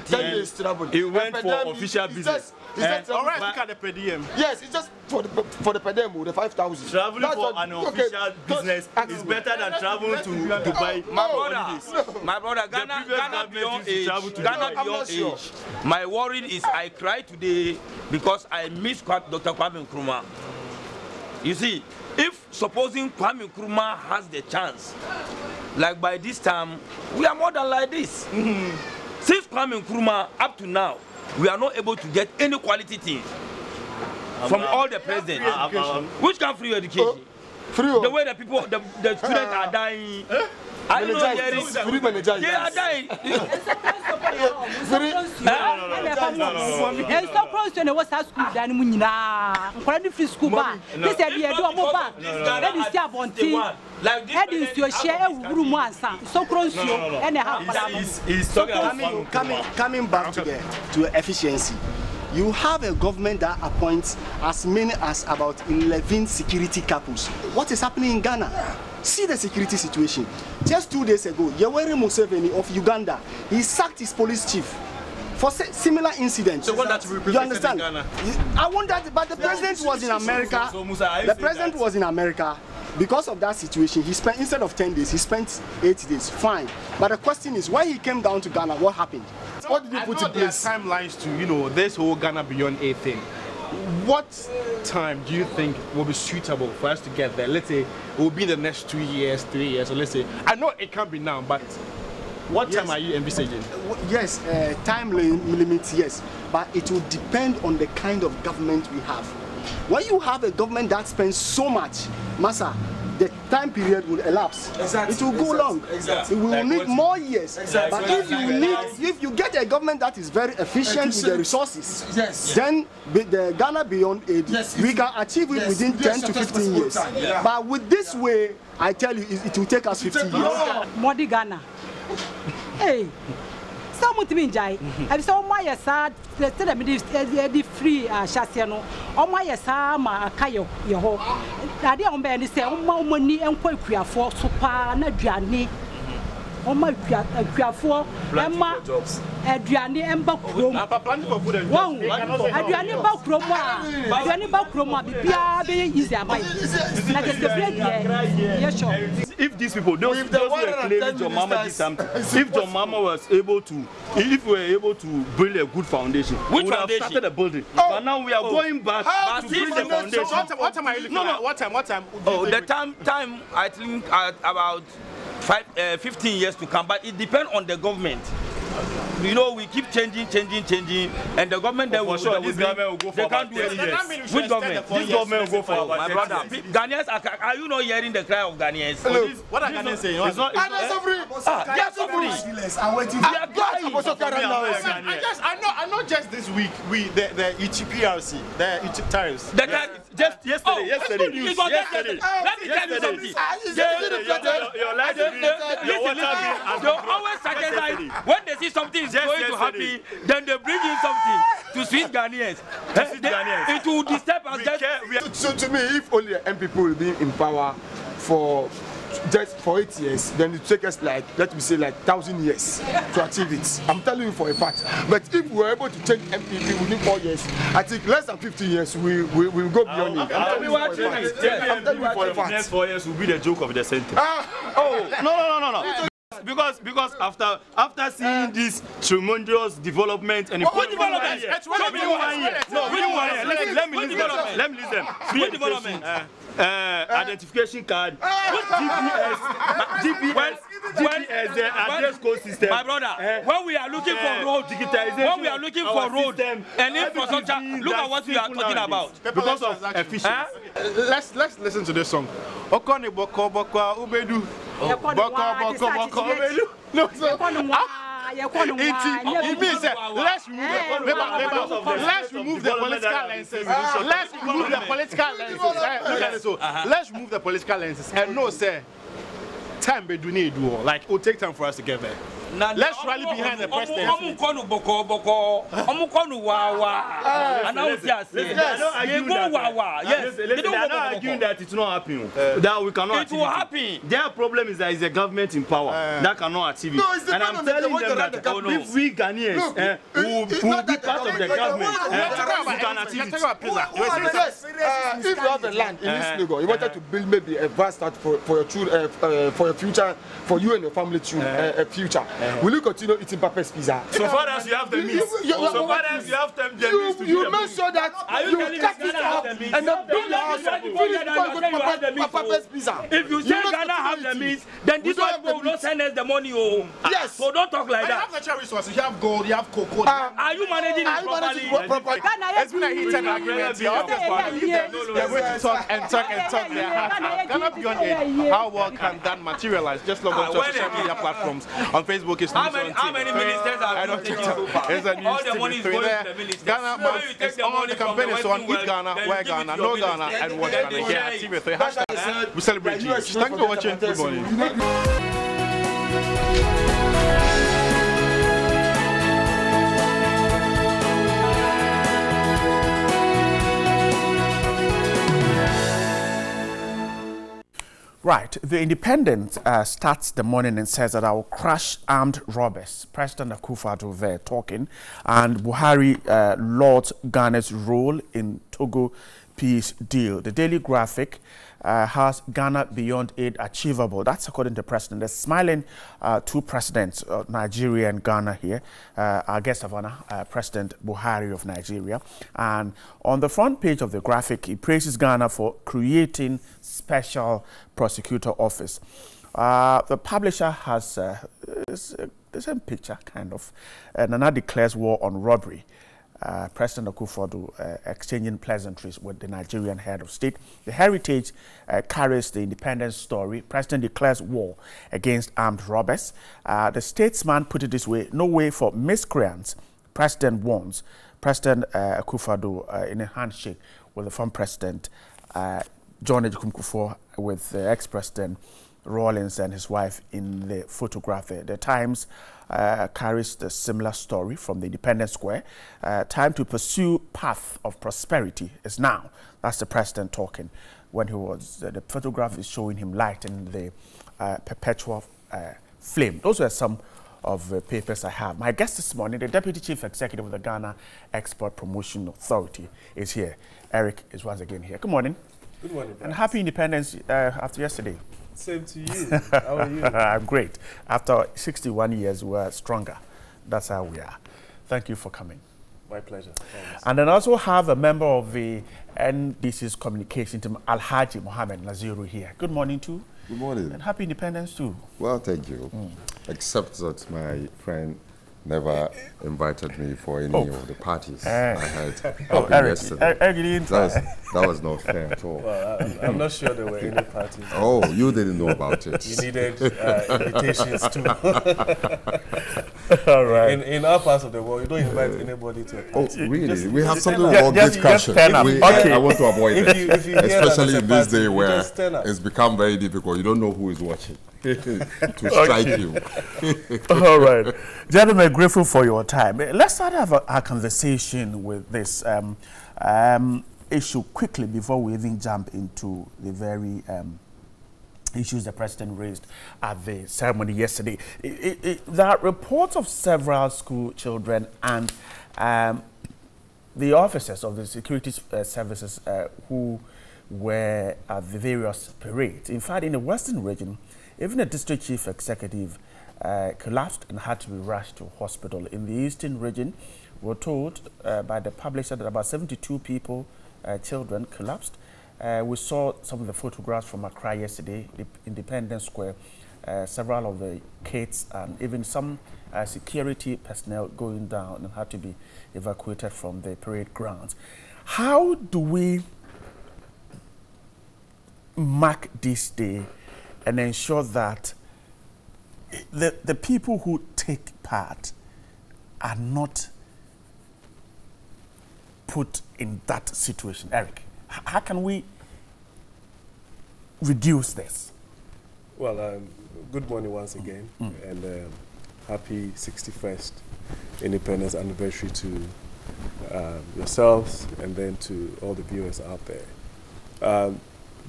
He went for official business. All right, look at the per diem. Yes, it's just for the per diem, the 5,000. Traveling for an official business is better than traveling to Dubai. My brother, Ghana beyond age. Ghana beyond age. My worry is I cry today because I miss Dr. Kwame Nkrumah. You see, if supposing Kwame Nkrumah has the chance, like by this time, we are more than like this. Since Kwame Nkrumah up to now, we are not able to get any quality thing from all the presidents. Which can free education? The way the people, the students are dying. I don't know there is. They are dying. Coming back to efficiency. You have a government that appoints as many as about 11 security couples. What is happening in Ghana? See the security situation. Just 2 days ago, Yoweri Museveni of Uganda, he sacked his police chief for similar incidents. So what that you understand? I want that, but the president was in America. The president was in America. Because of that situation, he spent, instead of 10 days, he spent 8 days. Fine. But the question is, when he came down to Ghana, what happened? What did he put in place? Timelines to, this whole Ghana beyond aid thing. What time do you think will be suitable for us to get there? Let's say it will be the next 2 years, 3 years, or let's say, I know it can't be now, but what time are you envisaging? Yes, time limits, yes, but it will depend on the kind of government we have. When you have a government that spends so much, Massa, the time period will elapse. Exactly. It will go long. Exactly. It will need more years. Exactly. But if you get a government that is very efficient with the resources, then with the Ghana beyond aid, we can achieve it within 10 to 15 years. But with this way, I tell you, it will take us 50 years. Modi Ghana. Hey. Some to be jai. I saw my sad, the free Shasiano, or my sama Kayo, Yoho. Daddy on Benny say, money and Quakia for Supa, Nadjani. Oma Kuafo, Emma, Adriani, Emba Krom. Adriani Bakroma, Adriani Bakroma, Bia, easy. If these people, those who are claiming John Mama did something, if John Mama was able to, if we were able to build a good foundation, we would have started a building. But now we are going back to build the foundation. What time are you looking at? What time? Oh, the time I think about 15 years to come, but it depends on the government. You know, we keep changing, and the government that will sure this government will go for about 10 years. Which government? This government will go for about 10 years. My brother, Ghanaians, are you not hearing the cry of Ghanaians? What are Ghanaians saying? They are suffering. I know just this week, the ETPRC, the tariffs. Just yesterday. Let me tell you something. They always suggest when they see something is going to happen, then they bring in something to sweet Ghanaians. It will disturb us. So to me, if only MPP will be in power for just for 8 years, then it take us like, let me say, like 1,000 years to achieve it. I'm telling you for a fact. But if we're able to change MPP within 4 years, I think less than 15 years we will go beyond it. I'm telling you for a fact. Next 4 years will be the joke of the center. No. Because after seeing this tremendous development and what development? Let me listen. What development? Identification card, GPS, the address code system. My brother, when we are looking for road digitization, when we are looking for road and infrastructure, look at what we are talking about. Because of efficiency. Let's listen to this song. Okoni boko boko ubedu. Boko ubedu. No, it means let's remove the political lenses. Let's remove the political lenses. Look at it. So let's remove the political lenses. And no, sir, time be do need do. Like it will take time for us to get there. Let's rally behind the president. I'm not arguing that it's not happening. That we cannot. It will happen. Their problem is that it's a government in power that cannot achieve it. And I'm telling them that if we Ghanaians will be part of the government, we can achieve it. If you have a land in this Lagos, you wanted to build maybe a vast start for your children, for your future, for you and your family to a future. Will you continue eating Papa's pizza? So far as you have the means, you make sure that you cut it off and then build your house. Papa's pizza. If you say Ghana have the means, then this one will not send us the money. Yes. So don't talk like that. You have natural resources. You have gold. You have cocoa. Are you managing it properly? It's been a heated argument. They're going to talk. Ghana Beyond 8. How well can that materialize? Just log on to social media platforms. On Facebook, it's how many ministers are you taking so far? All the money is going to the ministers. Ghana, the campaign is on Eat Ghana, Where Ghana, No Ghana, and Watch Ghana. Here at TV3. Hashtag we celebrate you. Thank you for watching. Good morning. Right, the Independent starts the morning and says that I will crush armed robbers. President Akufo-Addo there talking, and Buhari lauds Ghana's role in Togo peace deal. The Daily Graphic has Ghana beyond aid achievable. That's according to the president. The smiling two presidents, Nigeria and Ghana here. Our guest of honor, President Buhari of Nigeria. And on the front page of the graphic, he praises Ghana for creating special prosecutor office. The publisher has the same picture, kind of. Nana declares war on robbery. President Akufo-Addo exchanging pleasantries with the Nigerian head of state. The Heritage carries the independence story. President declares war against armed robbers. The Statesman put it this way: no way for miscreants. President warns. President Akufo-Addo in a handshake with the former president John Ejikun Kufuor, with the ex-president Rawlings and his wife in the photograph there. The Times carries the similar story from the Independence Square. Time to pursue path of prosperity is now. That's the president talking when he was, the photograph is showing him lighting the perpetual flame. Those were some of the papers I have. My guest this morning, the Deputy Chief Executive of the Ghana Export Promotion Authority, is here. Eric is once again here. Good morning. Good morning, Brian. And happy independence after yesterday. Same to you. How are you? I'm great. After 61 years, we're stronger. That's how we are. Thank you for coming. My pleasure. Thanks. And then also have a member of the NDC's communication team, Alhaji Mohammed Naziru, here. Good morning too. Good morning. And happy independence too. Well, thank you. Except that my friend never invited me for any of the parties I had yesterday. That was not fair at all. Well, I'm not sure there were any parties. Oh, you didn't know about it. You needed invitations too. All right. In our parts of the world, you don't invite anybody to a party. Oh, really? We have something about discussion. I want to avoid it. Especially in this day where it's become very difficult. You don't know who is watching to strike you. All right. Gentlemen, grateful for your time. Let's start our conversation with this issue quickly before we even jump into the very issues the president raised at the ceremony yesterday. There are reports of several school children and the officers of the security services who were at the various parades. In fact, in the Western region, even the district chief executive collapsed and had to be rushed to hospital. In the Eastern region, we're told by the publisher that about 72 people, children, collapsed. We saw some of the photographs from Accra yesterday, the Independence Square, several of the kids and even some security personnel going down and had to be evacuated from the parade grounds. How do we mark this day and ensure that the people who take part are not put in that situation? Eric, how can we reduce this? Well, good morning once again, and happy 61st Independence anniversary to yourselves and then to all the viewers out there.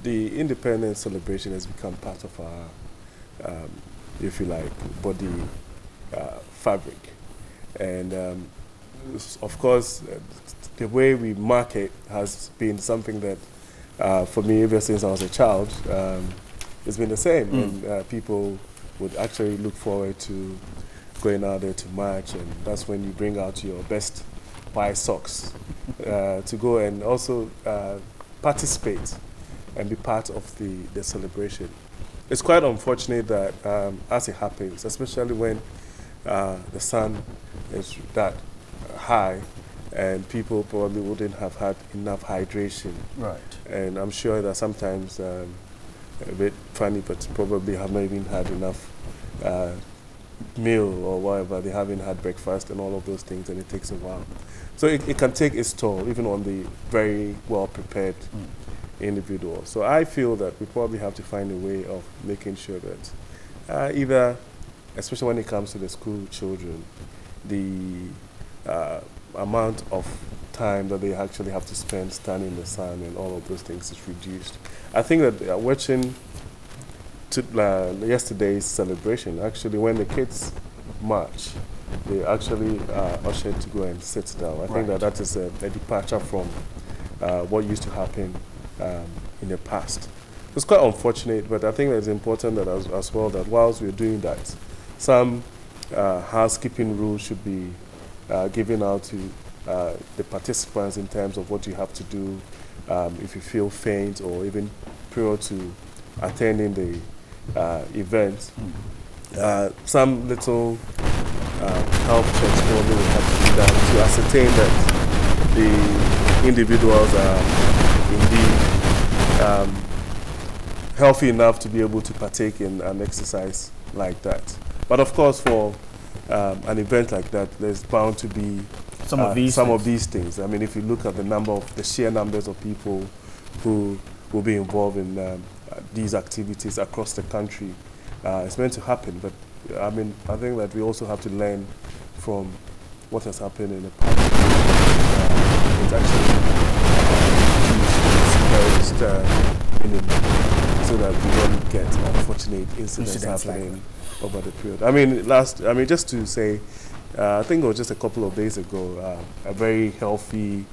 The Independence celebration has become part of our, if you like, body fabric. And of course, the way we mark it has been something that, for me, ever since I was a child, it's been the same. And people would actually look forward to going out there to march, and that's when you bring out your best white socks to go and also participate and be part of the celebration. It's quite unfortunate that as it happens, especially when the sun is that high and people probably wouldn't have had enough hydration. Right. And I'm sure that sometimes, a bit funny, but probably have not even had enough meal or whatever. They haven't had breakfast and all of those things, and it takes a while. So it can take its toll, even on the very well-prepared individual. So I feel that we probably have to find a way of making sure that either, especially when it comes to the school children, the amount of time that they actually have to spend standing in the sun and all of those things is reduced. I think that watching yesterday's celebration, actually when the kids march, they actually are ushered to go and sit down. I think that is a departure from what used to happen in the past. It's quite unfortunate, but I think it's important that as well that whilst we're doing that, some housekeeping rules should be given out to the participants in terms of what you have to do if you feel faint or even prior to attending the event. Some little health checks probably will have to be done to ascertain that the individuals are indeed healthy enough to be able to partake in an exercise like that. But of course, for an event like that, there's bound to be some of these things. I mean, if you look at the sheer numbers of people who will be involved in these activities across the country, it's meant to happen. But I mean, I think that we also have to learn from what has happened in the past. It's actually so that we don't get unfortunate incidents happening over the period. I mean, just to say, I think it was just a couple of days ago, a very healthy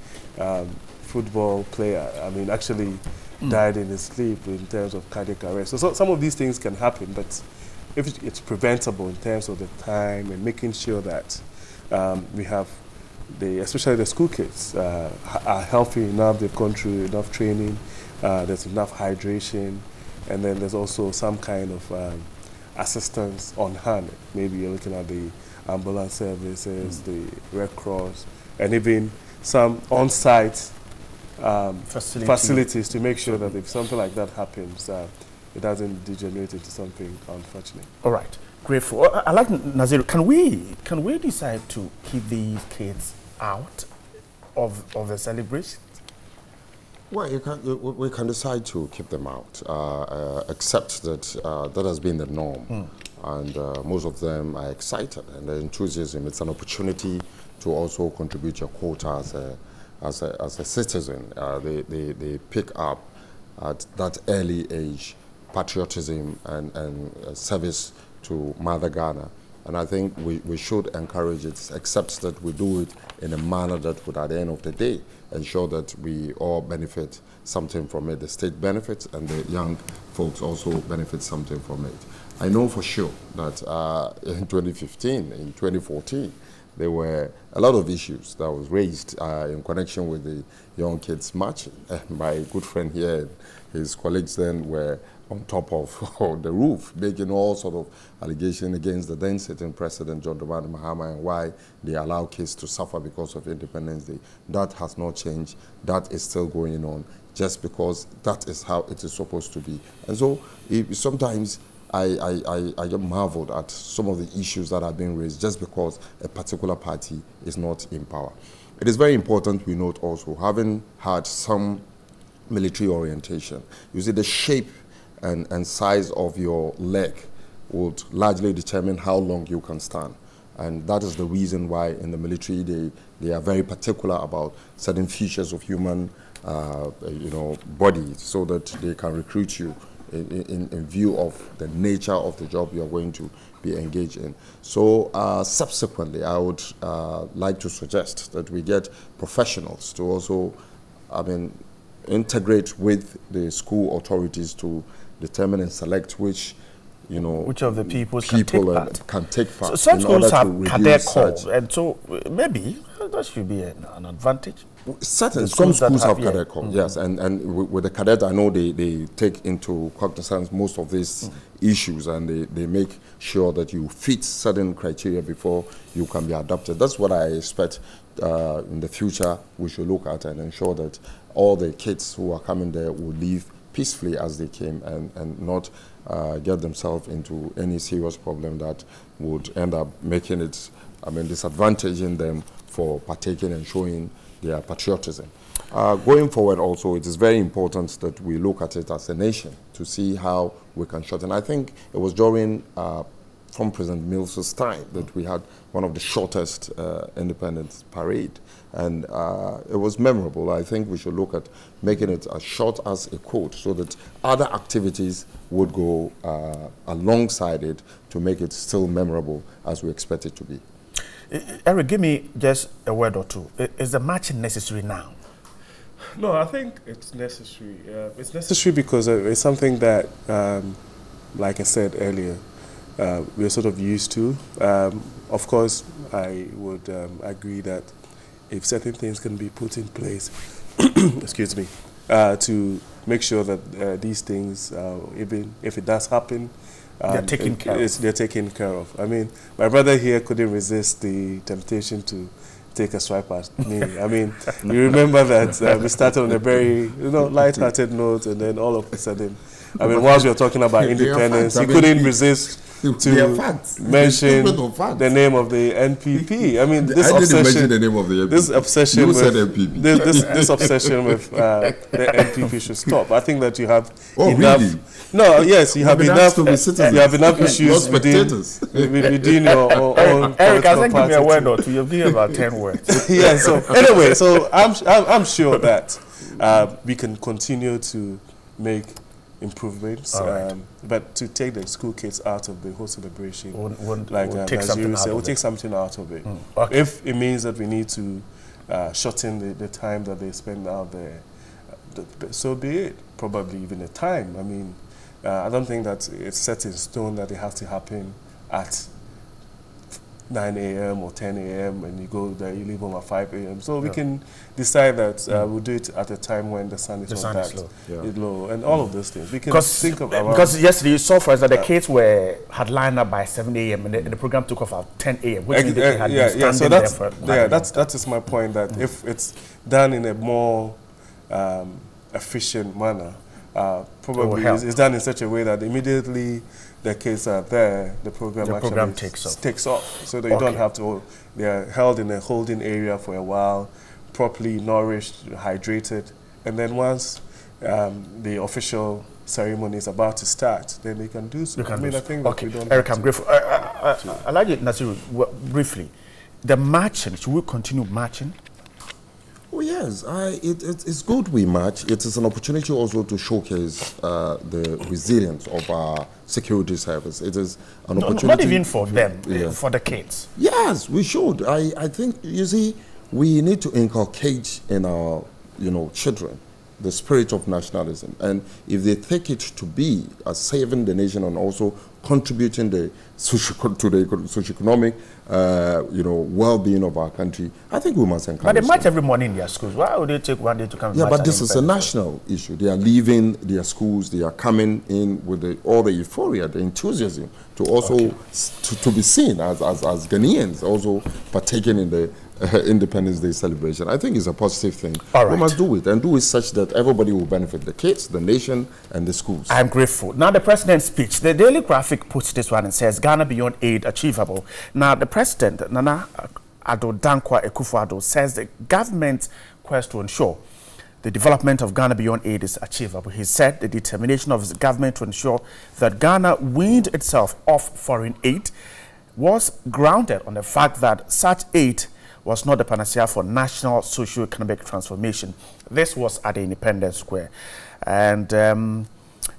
football player, actually died in his sleep in terms of cardiac arrest. So some of these things can happen, but if it's preventable in terms of the time and making sure that we have especially the school kids are healthy enough, they've gone through enough training, there's enough hydration, and then there's also some kind of assistance on hand. Maybe you're looking at the ambulance services, the Red Cross, and even some on-site facilities to make sure that if something like that happens, it doesn't degenerate into something unfortunate. All right, grateful. I like Naziru. Can we decide to keep these kids out of the celebration? Well, we can decide to keep them out, except that that has been the norm, and most of them are excited and the enthusiasm. It's an opportunity to also contribute your quota as a citizen. They pick up at that early age patriotism and service to Mother Ghana. And I think we should encourage it, except that we do it in a manner that would, at the end of the day, ensure that we all benefit something from it. The state benefits and the young folks also benefit something from it. I know for sure that in 2015, in 2014, there were a lot of issues that was raised in connection with the young kids march. My good friend here, his colleagues then were on top of the roof, making all sort of allegations against the then sitting president, John Dramani Mahama, and why they allow kids to suffer because of Independence Day. That has not changed. That is still going on, just because that is how it is supposed to be. And so sometimes I get marveled at some of the issues that are being raised just because a particular party is not in power. It is very important we note also, having had some military orientation, you see the shape and size of your leg would largely determine how long you can stand. And that is the reason why in the military they are very particular about certain features of human body, so that they can recruit you in view of the nature of the job you are going to be engaged in. So subsequently, I would like to suggest that we get professionals to also, integrate with the school authorities to determine and select which of the people can take part. So some schools have cadet corps, and so maybe that should be an advantage. Certainly, some schools have cadet corps, yes, and with the cadet, I know they take into cognizance most of these issues, and they make sure that you fit certain criteria before you can be adopted. That's what I expect in the future. We should look at and ensure that all the kids who are coming there will leave peacefully as they came, and not get themselves into any serious problem that would end up making it, disadvantaging them for partaking and showing their patriotism. Going forward also, it is very important that we look at it as a nation to see how we can shorten. I think it was during from President Mills's time that we had one of the shortest independence parade, and it was memorable. I think we should look at making it as short as it could, so that other activities would go alongside it to make it still memorable as we expect it to be. Eric, give me just a word or two. Is the march necessary now? No, I think it's necessary. It's necessary because it's something that, like I said earlier, we're sort of used to. Of course, I would agree that if certain things can be put in place, excuse me, to make sure that these things, even if it does happen, they're taken care of. They're taken care of. My brother here couldn't resist the temptation to take a swipe at me. You remember that we started on a very light-hearted note, and then all of a sudden, whilst we were talking about independence, he couldn't resist to mention the name of the NPP. This I obsession, didn't mention the name of the NPP. This obsession you with said NPP. This obsession with the NPP should stop. I think that you have enough. Really? No, yes, you have enough. You have enough issues within your own. Eric, I think give me a word or two. You've given about 10 words. Yeah. So anyway, so I'm sure that we can continue to make improvements, right. but to take the school kids out of the whole celebration, we'll take something out of it. Okay. If it means that we need to shorten the time that they spend out there, so be it. Probably even a time. I mean, I don't think that it's set in stone that it has to happen at 9 a.m. or 10 a.m. and you go there, you leave home at 5 a.m. So we can decide that we'll do it at a time when the sun is low, and all of those things. We can think of because yesterday you saw for us that the kids had lined up by 7 a.m. and the program took off at 10 a.m. Which means they had been standing there for that is my point. That if it's done in a more efficient manner, probably it's done in such a way that immediately the kids are there, the program takes off. So that you don't have to, they are held in a holding area for a while, properly nourished, hydrated, and then once the official ceremony is about to start, then they can do so. I think that we don't. Eric, I'm grateful. I'd like you, Nasiru, briefly, the marching, should we continue marching? Oh yes, it's good we march. It is an opportunity also to showcase the resilience of our security service. It is an opportunity. Not even for them, for the kids. Yes, we should. I think, you see, we need to inculcate in our children the spirit of nationalism. And if they take it to be saving the nation and also contributing to the socioeconomic well-being of our country, I think we must encourage But they march every morning in their schools. Why would they take one day to come? Yeah, but this is a national issue. They are leaving their schools. They are coming in with all the euphoria, the enthusiasm to also to be seen as Ghanaians, also partaking in the Independence Day celebration. I think it's a positive thing. We must do it, and do it such that everybody will benefit: the kids, the nation, and the schools. I'm grateful. Now, the president's speech. The Daily Graphic puts this one and says, Ghana beyond aid achievable. Now, the president, Nana Addo Dankwa Akufo-Addo, says the government's quest to ensure the development of Ghana beyond aid is achievable. He said the determination of his government to ensure that Ghana weaned itself off foreign aid was grounded on the fact that such aid was not the panacea for national socio-economic transformation. This was at the Independence Square. And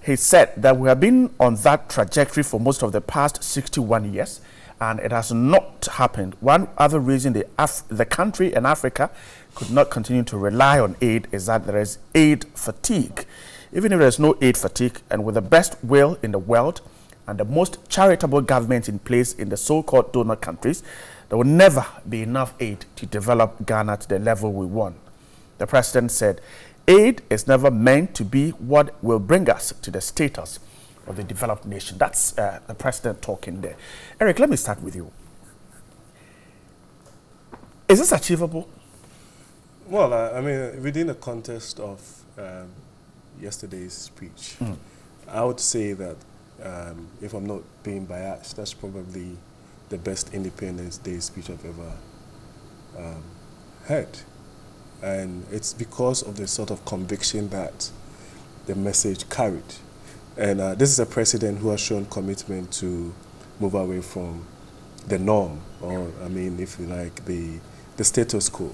he said that we have been on that trajectory for most of the past 61 years, and it has not happened. One other reason the country and Africa could not continue to rely on aid is that there is aid fatigue. Even if there is no aid fatigue, and with the best will in the world and the most charitable government in place in the so-called donor countries, there will never be enough aid to develop Ghana to the level we want. The president said, aid is never meant to be what will bring us to the status of the developed nation. That's the president talking there. Eric, let me start with you. Is this achievable? Well, I mean, within the context of yesterday's speech, I would say that if I'm not being biased, that's probably the best Independence Day speech I've ever heard. And it's because of the sort of conviction that the message carried. And this is a president who has shown commitment to move away from the norm, or I mean, if you like, the status quo,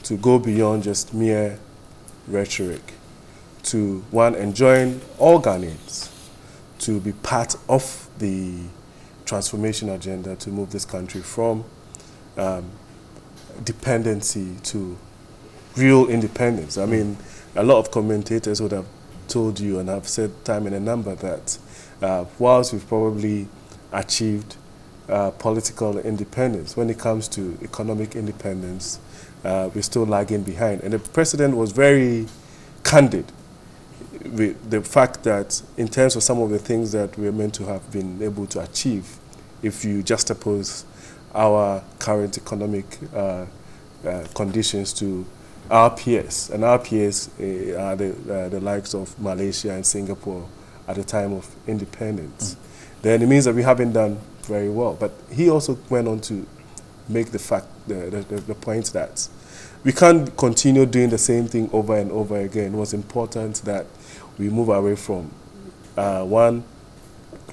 to go beyond just mere rhetoric, to one, enjoin all Ghanaians to be part of the transformation agenda to move this country from dependency to real independence. I mean, a lot of commentators would have told you, and I've said time and a number, that whilst we've probably achieved political independence, when it comes to economic independence, we're still lagging behind. And the president was very candid with the fact that in terms of some of the things that we're meant to have been able to achieve, if you juxtapose our current economic conditions to our peers, and our peers are the likes of Malaysia and Singapore at the time of independence, then it means that we haven't done very well. But he also went on to make the point that we can't continue doing the same thing over and over again. It was important that we move away from one,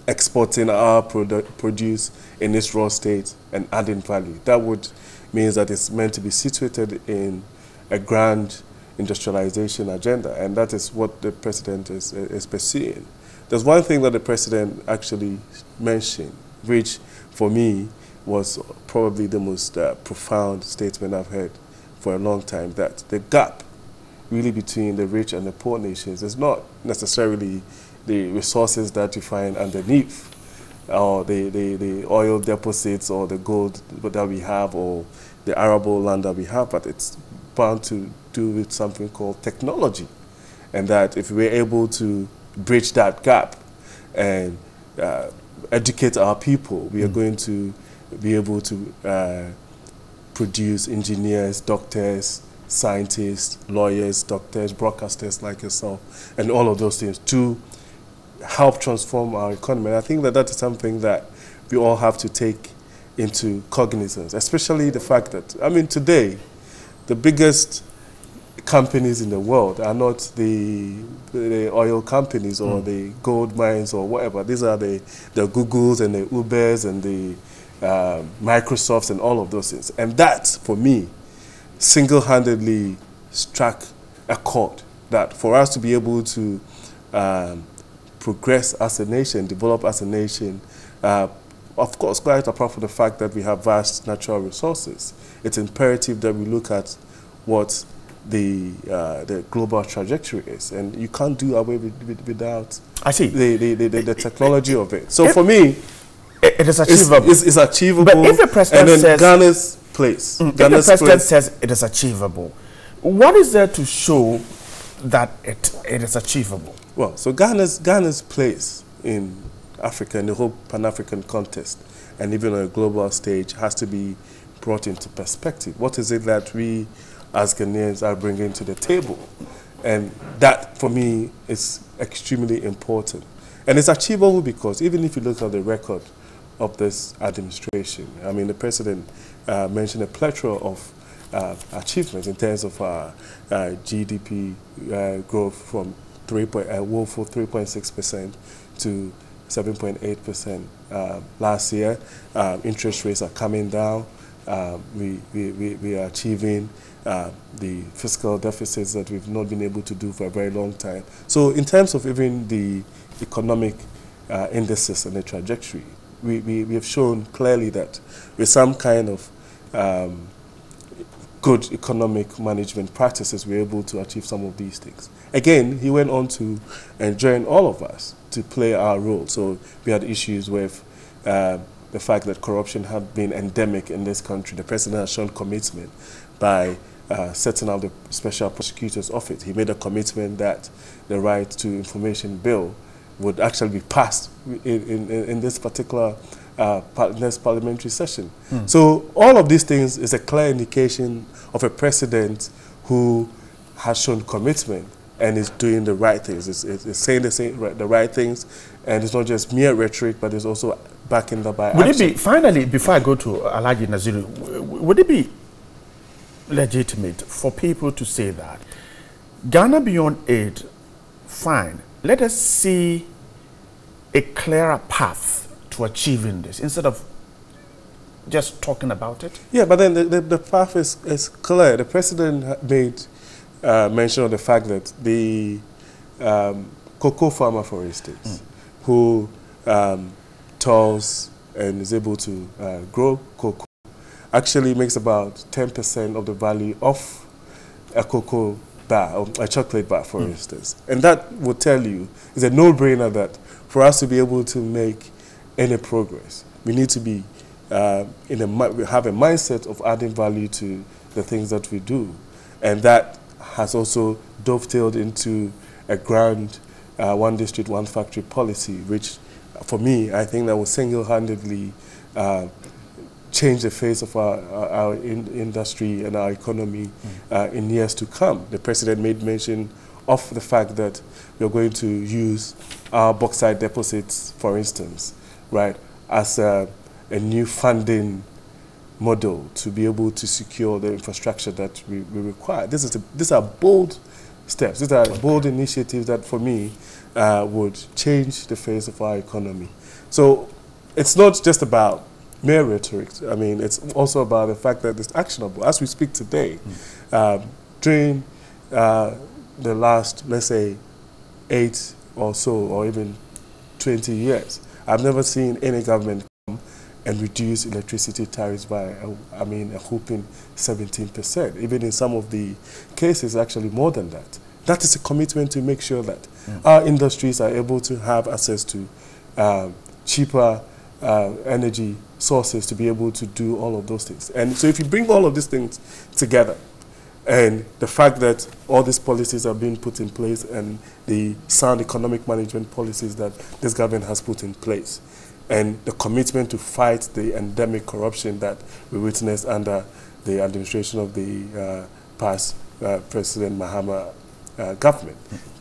exporting our produce in its raw state and adding value. That would mean that it's meant to be situated in a grand industrialization agenda, and that is what the president is pursuing. There's one thing that the president actually mentioned, which for me was probably the most profound statement I've heard for a long time, that the gap really between the rich and the poor nations is not necessarily the resources that you find underneath, or the oil deposits or the gold that we have or the arable land that we have, but it's bound to do with something called technology. And that if we're able to bridge that gap and educate our people, we are going to be able to produce engineers, doctors, scientists, lawyers, doctors, broadcasters like yourself, and all of those things to help transform our economy. And I think that that is something that we all have to take into cognizance, especially the fact that, I mean, today, the biggest companies in the world are not the oil companies or the gold mines or whatever. These are the Googles and the Ubers and the Microsofts and all of those things. And that, for me, single-handedly struck a chord that for us to be able to progress as a nation, develop as a nation, of course, quite apart from the fact that we have vast natural resources, it's imperative that we look at what the global trajectory is, and you can't do away without the technology of it. So for me, it is achievable. It's achievable. But if the president and then says Ghana's place, if the president says it is achievable, what is there to show that it is achievable? Well, so Ghana's place in Africa, in the whole Pan-African context, and even on a global stage, has to be brought into perspective. What is it that we as Ghanaians are bringing to the table? And that, for me, is extremely important. And it's achievable because even if you look at the record of this administration, I mean, the president mentioned a plethora of achievements in terms of GDP growth from woeful 3.6% to 7.8% last year. Interest rates are coming down. We are achieving the fiscal deficits that we've not been able to do for a very long time. So in terms of even the economic indices and the trajectory, we have shown clearly that with some kind of good economic management practices, we're able to achieve some of these things. Again, he went on to enjoin all of us to play our role. So we had issues with the fact that corruption had been endemic in this country. The president has shown commitment by setting up the Special Prosecutor's Office. He made a commitment that the Right to Information Bill would actually be passed in this particular next parliamentary session. So all of these things is a clear indication of a president who has shown commitment and is doing the right things. It's saying the right things, and it's not just mere rhetoric, but it's also backing up by action. Would it be, finally, before I go to Alhaji Naziru, would it be legitimate for people to say that Ghana Beyond Aid, fine, let us see a clearer path to achieving this instead of just talking about it? Yeah, but then the path is clear. The president made mention of the fact that the cocoa farmer, for instance, who toils and is able to grow cocoa, actually makes about 10% of the value of a cocoa bar, or a chocolate bar, for instance. And that would tell you, it's a no-brainer that for us to be able to make any progress, we need to be have a mindset of adding value to the things that we do. And that has also dovetailed into a grand one district, one factory policy, which for me, I think that will single-handedly change the face of our industry and our economy in years to come. The president made mention of the fact that we're going to use our bauxite deposits, for instance, right, as a new funding model to be able to secure the infrastructure that we require. These are bold steps. These are bold initiatives that, for me, would change the face of our economy. So it's not just about mere rhetoric. I mean, it's also about the fact that it's actionable. As we speak today, during the last, let's say, 8 or so, or even 20 years, I've never seen any government come and reduce electricity tariffs by, a whopping 17%. Even in some of the cases, actually more than that. That is a commitment to make sure that our industries are able to have access to cheaper energy sources to be able to do all of those things. And so if you bring all of these things together, and the fact that all these policies are being put in place and the sound economic management policies that this government has put in place, and the commitment to fight the endemic corruption that we witnessed under the administration of the past President Mahama government,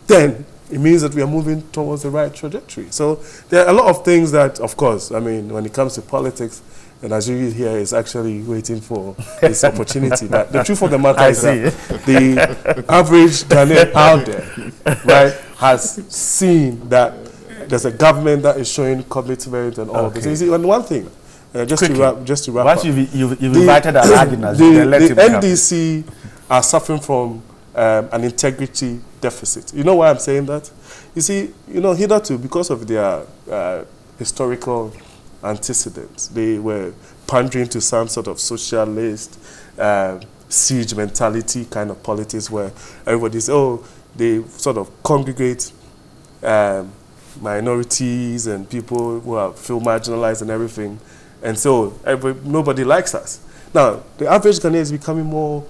then it means that we are moving towards the right trajectory. So there are a lot of things that, of course, I mean, when it comes to politics, and Nigeria here is actually waiting for this opportunity. But the truth of the matter is that the average Ghanaian out there, right, has seen that there's a government that is showing commitment and all of this. You see, and one thing, just to wrap once up. You've invited our arguments, the NDC are suffering from an integrity deficit. You know why I'm saying that? You see, hitherto, because of their historical antecedents, they were pandering to some sort of socialist siege mentality kind of politics where everybody says, they sort of congregate minorities and people who feel marginalized and everything. And so nobody likes us. Now, the average Ghanaian is becoming more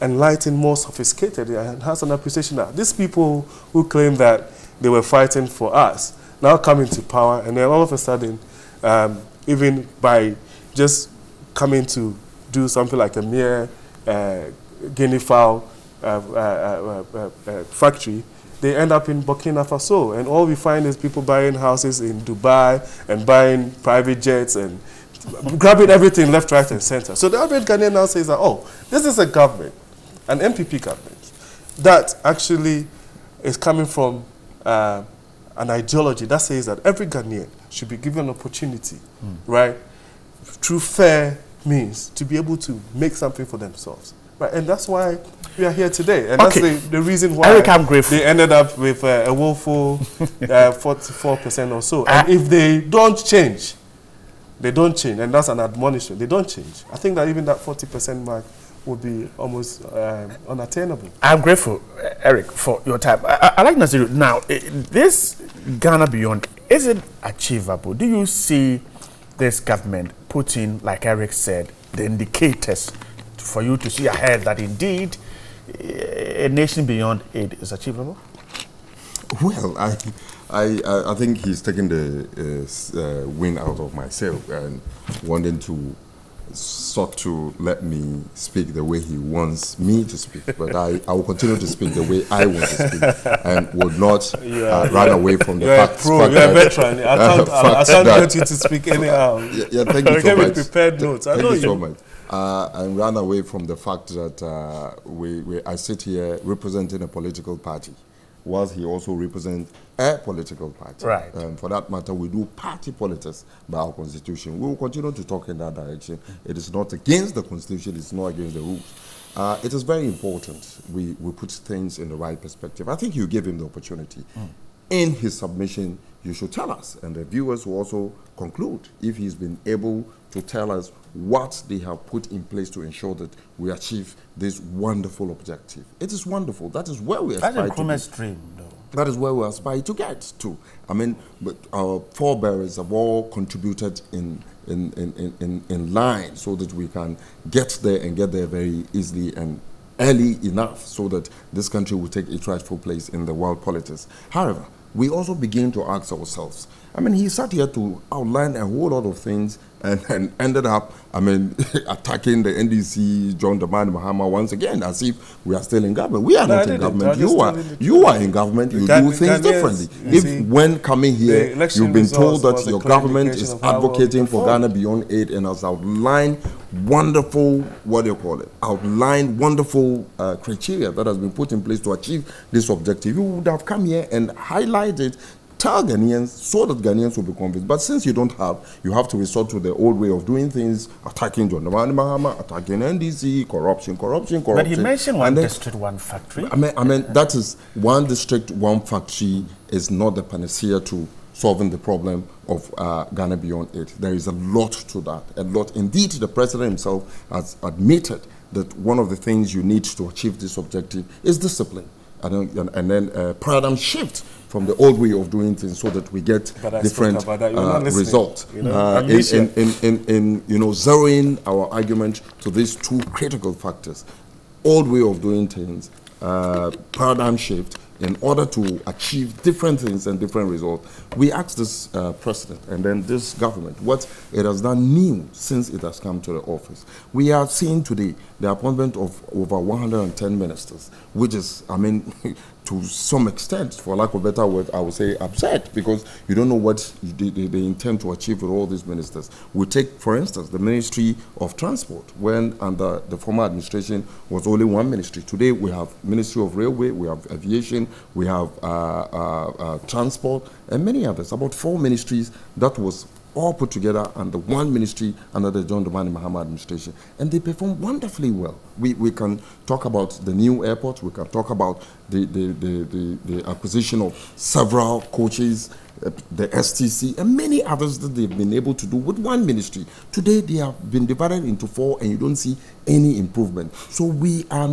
enlightened, more sophisticated, and has an appreciation now. These people who claim that they were fighting for us now come into power, and then all of a sudden, even by just coming to do something like a mere guinea fowl factory, they end up in Burkina Faso. And all we find is people buying houses in Dubai and buying private jets and grabbing everything left, right, and center. So the average Ghanaian now says that, this is a government, an MPP government, that actually is coming from an ideology that says that every Ghanaian should be given an opportunity, right, through fair means to be able to make something for themselves. Right, and that's why we are here today. And that's the reason why Eric, I'm grateful. They ended up with a woeful 44% or so. And if they don't change, and that's an admonition, they don't change. I think that even that 40% mark would be almost unattainable. I'm grateful, Eric, for your time. I like Nasiru. Now, this Ghana Beyond, is it achievable? Do you see this government putting, like Eric said, the indicators for you to see ahead that indeed a nation beyond aid is achievable? Well, I think he's taking the wind out of my sail and wanting to sought to let me speak the way he wants me to speak, but I will continue to speak the way I want to speak and would not run away from the facts. You're a veteran. I can't get you to speak anyhow. Yeah, thank you so much. Prepared notes. Thank you so much. And run away from the fact that I sit here representing a political party, whilst he also represents a political party. Right. For that matter, we do party politics by our constitution. We will continue to talk in that direction. It is not against the constitution, it's not against the rules. It is very important we put things in the right perspective. I think you gave him the opportunity. In his submission, you should tell us, and the viewers will also conclude if he's been able to tell us what they have put in place to ensure that we achieve this wonderful objective. It is wonderful. That is where we aspire to. That's a Nkrumah's dream, though. That is where we aspire to get to. I mean, but our forebearers have all contributed in line so that we can get there and get there very easily and early enough so that this country will take its rightful place in the world politics. However, we also begin to ask ourselves, I mean, he sat here to outline a whole lot of things and ended up, I mean, attacking the NDC, John Dramani Mahama once again, as if we are still in government. We are not in government. You are in government. You do things differently. If when coming here, you've been told that your government is advocating for Ghana Beyond Aid and has outlined wonderful, outlined wonderful criteria that has been put in place to achieve this objective, you would have come here and highlighted tell Ghanaians so that Ghanaians will be convinced. But since you don't have, you have to resort to the old way of doing things, attacking John Dramani Mahama, attacking NDC, corruption. But he mentioned one district, one factory. I mean, that is one district, one factory is not the panacea to solving the problem of Ghana Beyond 8. There is a lot to that, a lot. Indeed, the president himself has admitted that one of the things you need to achieve this objective is discipline. And then paradigm shift from the old way of doing things so that we get different results. In zeroing our argument to these two critical factors, old way of doing things, paradigm shift, in order to achieve different things and different results, we asked this president and then this government what it has done new since it has come to the office. We are seeing today the appointment of over 110 ministers, which is, I mean, to some extent, for lack of a better word, I would say upset, because you don't know what they intend to achieve with all these ministers. We take, for instance, the Ministry of Transport, when under the former administration was only one ministry. Today we have Ministry of Railway, we have Aviation, we have Transport, and many others. About 4 ministries that was all put together under one ministry under the John Dramani Mahama administration, and they perform wonderfully well. We can talk about the new airport, we can talk about the acquisition of several coaches, the STC, and many others that they've been able to do with one ministry. Today they have been divided into 4 and you don't see any improvement. So we are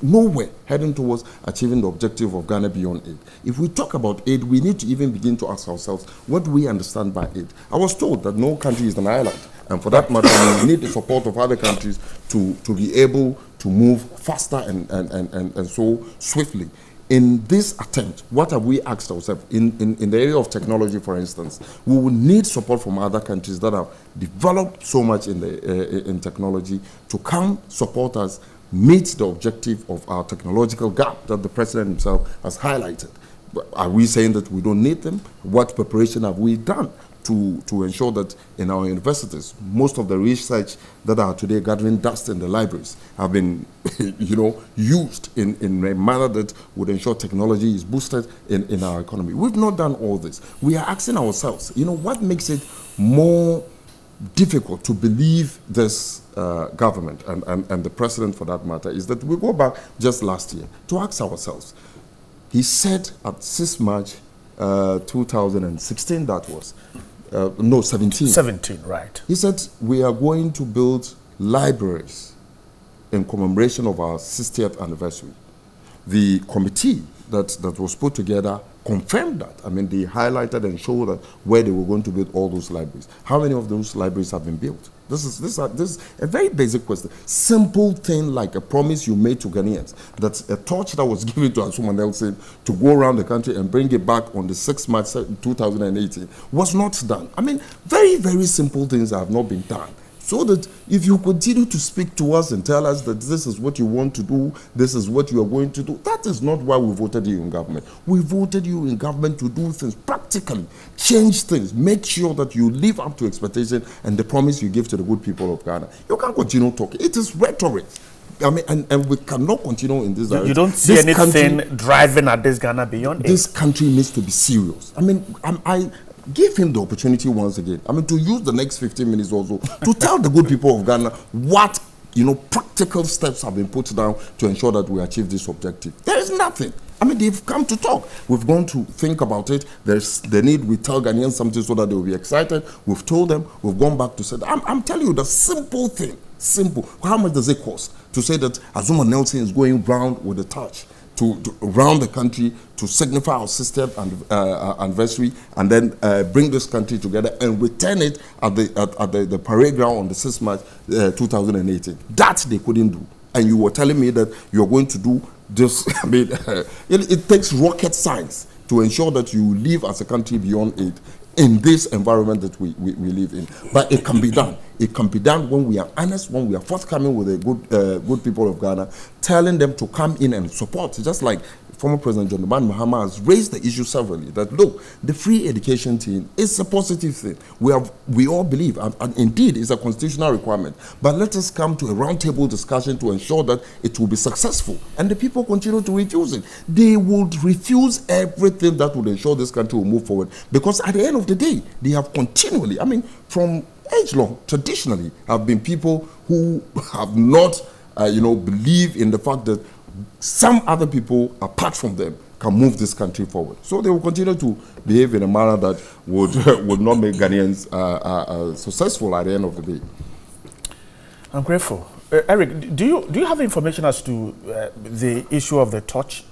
nowhere heading towards achieving the objective of Ghana Beyond 8. If we talk about aid, we need to even begin to ask ourselves what do we understand by aid. I was told that no country is an island, and for that matter we need the support of other countries to be able to move faster and so swiftly. In this attempt, what have we asked ourselves? In the area of technology, for instance, we will need support from other countries that have developed so much in technology to come support us, meet the objective of our technological gap that the president himself has highlighted. Are we saying that we don't need them? What preparation have we done to ensure that in our universities, most of the research that are today gathering dust in the libraries have been, used in a manner that would ensure technology is boosted in our economy? We've not done all this. We are asking ourselves, what makes it more difficult to believe this government and the president for that matter is that we go back just last year to ask ourselves. He said at 6 March 2016, that was, 17. 17, right. He said, we are going to build libraries in commemoration of our 60th anniversary. The committee that was put together confirmed that. I mean, they highlighted and showed that where they were going to build all those libraries. How many of those libraries have been built? This is a very basic question. Simple thing like a promise you made to Ghanaians, that a torch that was given to Asuma Nelson to go around the country and bring it back on the 6th March 2018 was not done. I mean, very, very simple things have not been done. So that if you continue to speak to us and tell us that this is what you want to do, this is what you are going to do, that is not why we voted you in government. We voted you in government to do things practically, change things, make sure that you live up to expectation and the promise you give to the good people of Ghana. You can't continue talking. It is rhetoric. I mean, and we cannot continue in this direction. You don't see anything driving at this Ghana Beyond 8? This country needs to be serious. I mean, I give him the opportunity once again. I mean, to use the next 15 minutes also to tell the good people of Ghana what, practical steps have been put down to ensure that we achieve this objective. There is nothing. I mean, they've come to talk. We've gone to think about it. There's the need. We tell Ghanaians something so that they will be excited. We've told them. We've gone back to say, I'm telling you the simple thing. Simple. How much does it cost to say that Asuma Nelson is going round with a torch to around the country to signify our 60th anniversary and then bring this country together and return it at the parade ground on the 6th March 2018. That they couldn't do. And you were telling me that you're going to do this. I mean, it takes rocket science to ensure that you live as a country beyond 8 in this environment that we live in. But it can be done. It can be done when we are honest, when we are forthcoming with the good people of Ghana, telling them to come in and support. Just like former President John Mahama has raised the issue severally, that look, the free education thing is a positive thing. We all believe, and indeed it's a constitutional requirement, but let us come to a roundtable discussion to ensure that it will be successful. And the people continue to refuse it. They would refuse everything that would ensure this country will move forward, because at the end of the day, they have continually, I mean, from age long, traditionally, have been people who have not, believe in the fact that some other people, apart from them, can move this country forward. So they will continue to behave in a manner that would not make Ghanaians successful at the end of the day. I'm grateful. Eric, do you have information as to the issue of the torch,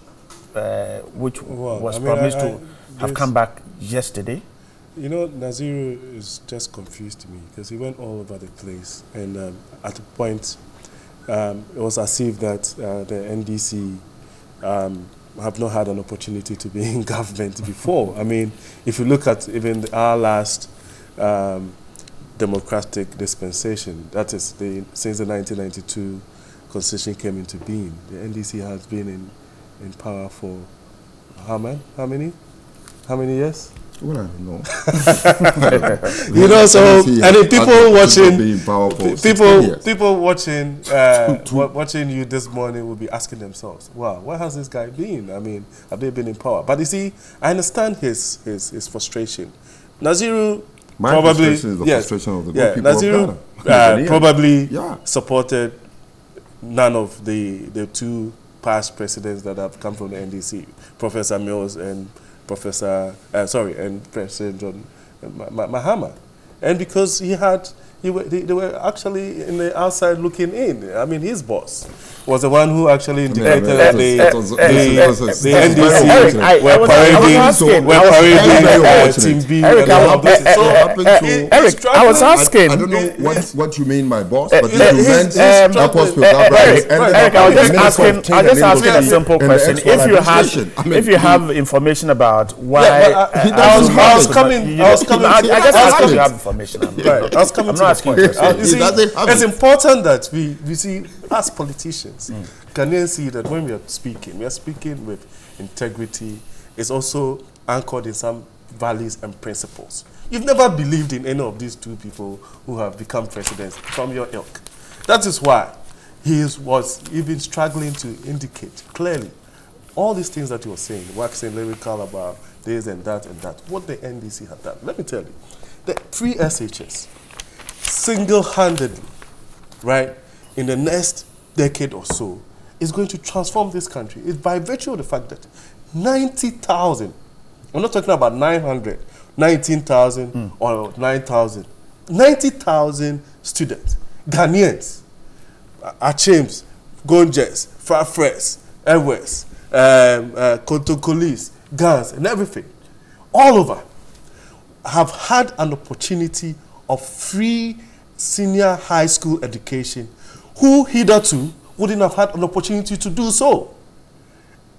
which was promised to have come back yesterday? You know, Naziru is just confused to me because he went all over the place, and at a point, it was as if that the NDC have not had an opportunity to be in government before. I mean, if you look at even our last democratic dispensation, that is since the 1992 Constitution came into being, the NDC has been in power for how many years? Well, I don't know. You know, so and if people watching, watching you this morning will be asking themselves, "Wow, where has this guy been? I mean, have they been in power?" But you see, I understand his frustration. Naziru probably is the frustration of the good people Naziru of Ghana. probably supported none of the two past presidents that have come from the NDC, Professor Mills and and President John Mahama, and because they were actually in the outside looking in. I mean, his boss was the one who actually indicated that the NDC were parading Team B. Eric, I was asking. I don't know what you mean by boss, but you meant Eric, I was just asking a simple question. If you have information about why, I was coming. I just asked if you have information. I'm not asking. It's important that we see, as politicians, Ghanaians see that when we are speaking with integrity. It's also anchored in some values and principles. You've never believed in any of these two people who have become presidents from your ilk. That is why he was even struggling to indicate clearly all these things that he was saying, waxing lyrical about this and that, what the NDC had done. Let me tell you, the three SHS, single-handedly, right, in the next decade or so, is going to transform this country. It's by virtue of the fact that 90,000, I'm not talking about 900, 19,000 or 9,000, 90,000 students, Ghanaians, Achims, Gonjes, Fafres, Ewes, Kotokolis, Gans, and everything, all over, have had an opportunity of free senior high school education, who hitherto wouldn't have had an opportunity to do so.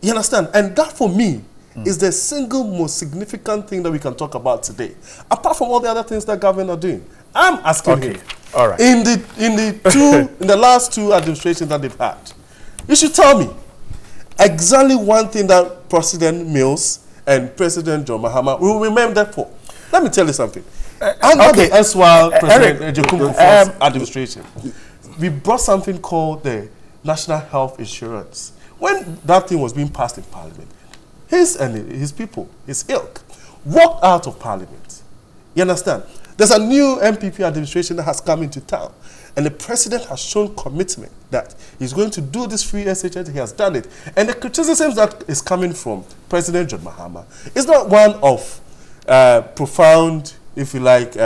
You understand? And that, for me, is the single most significant thing that we can talk about today, apart from all the other things that government are doing. I'm asking him, all right, in the last two administrations that they've had, you should tell me exactly one thing that President Mills and President John Mahama will remember for. Let me tell you something. Under the erstwhile President Jakumbu's administration, we brought something called the National Health Insurance. When that thing was being passed in Parliament, his people, his ilk, walked out of Parliament. You understand? There's a new MPP administration that has come into town, and the president has shown commitment that he's going to do this free SHS. He has done it. And the criticism that is coming from President John Mahama is not one of profound, if you like,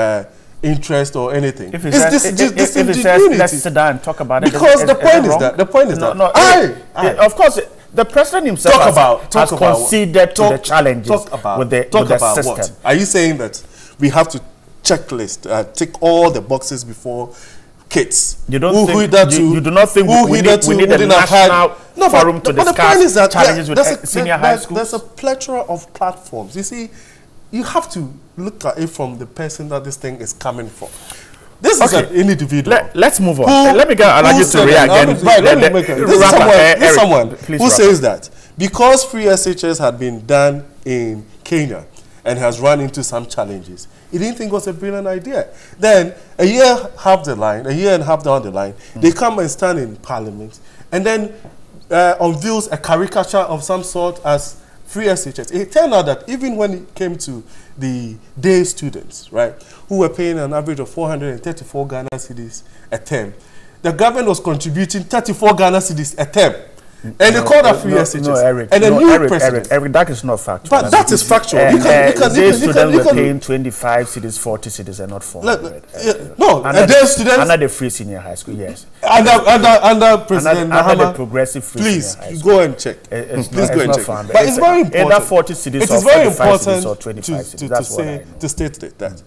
interest or anything. If he says, let's sit down and talk about it. Because the point is that, of course, the president himself has conceded to the challenges with the system. What? Are you saying that we have to checklist, tick all the boxes before kids? You do not think we need a national forum to discuss challenges with senior high schools? There's a plethora of platforms. You see, you have to look at it from the person that this thing is coming from. This is an individual. Let's move on. Let me allow you to react again. This is someone who says that because free SHS had been done in Kenya and has run into some challenges, he didn't think it was a brilliant idea. Then a year and a half down the line, they come and stand in Parliament and then unveils a caricature of some sort as free SHS. It turned out that even when it came to the day students, right, who were paying an average of 434 Ghana cedis a term, the government was contributing 34 Ghana cedis a term. And they called that free SHS. No, Eric. And a new president. Eric, that is not factual. But that is factual. Day students were paying 25 cedis, 40 cedis, and not 400. No, under day students under the free senior high school, yes. Under President Mahama, under the progressive free please senior high school. go and check. Please go and check. But it's very important. Either 40 cedis or 45 cedis or 25 cedis. That's what I know. To state that.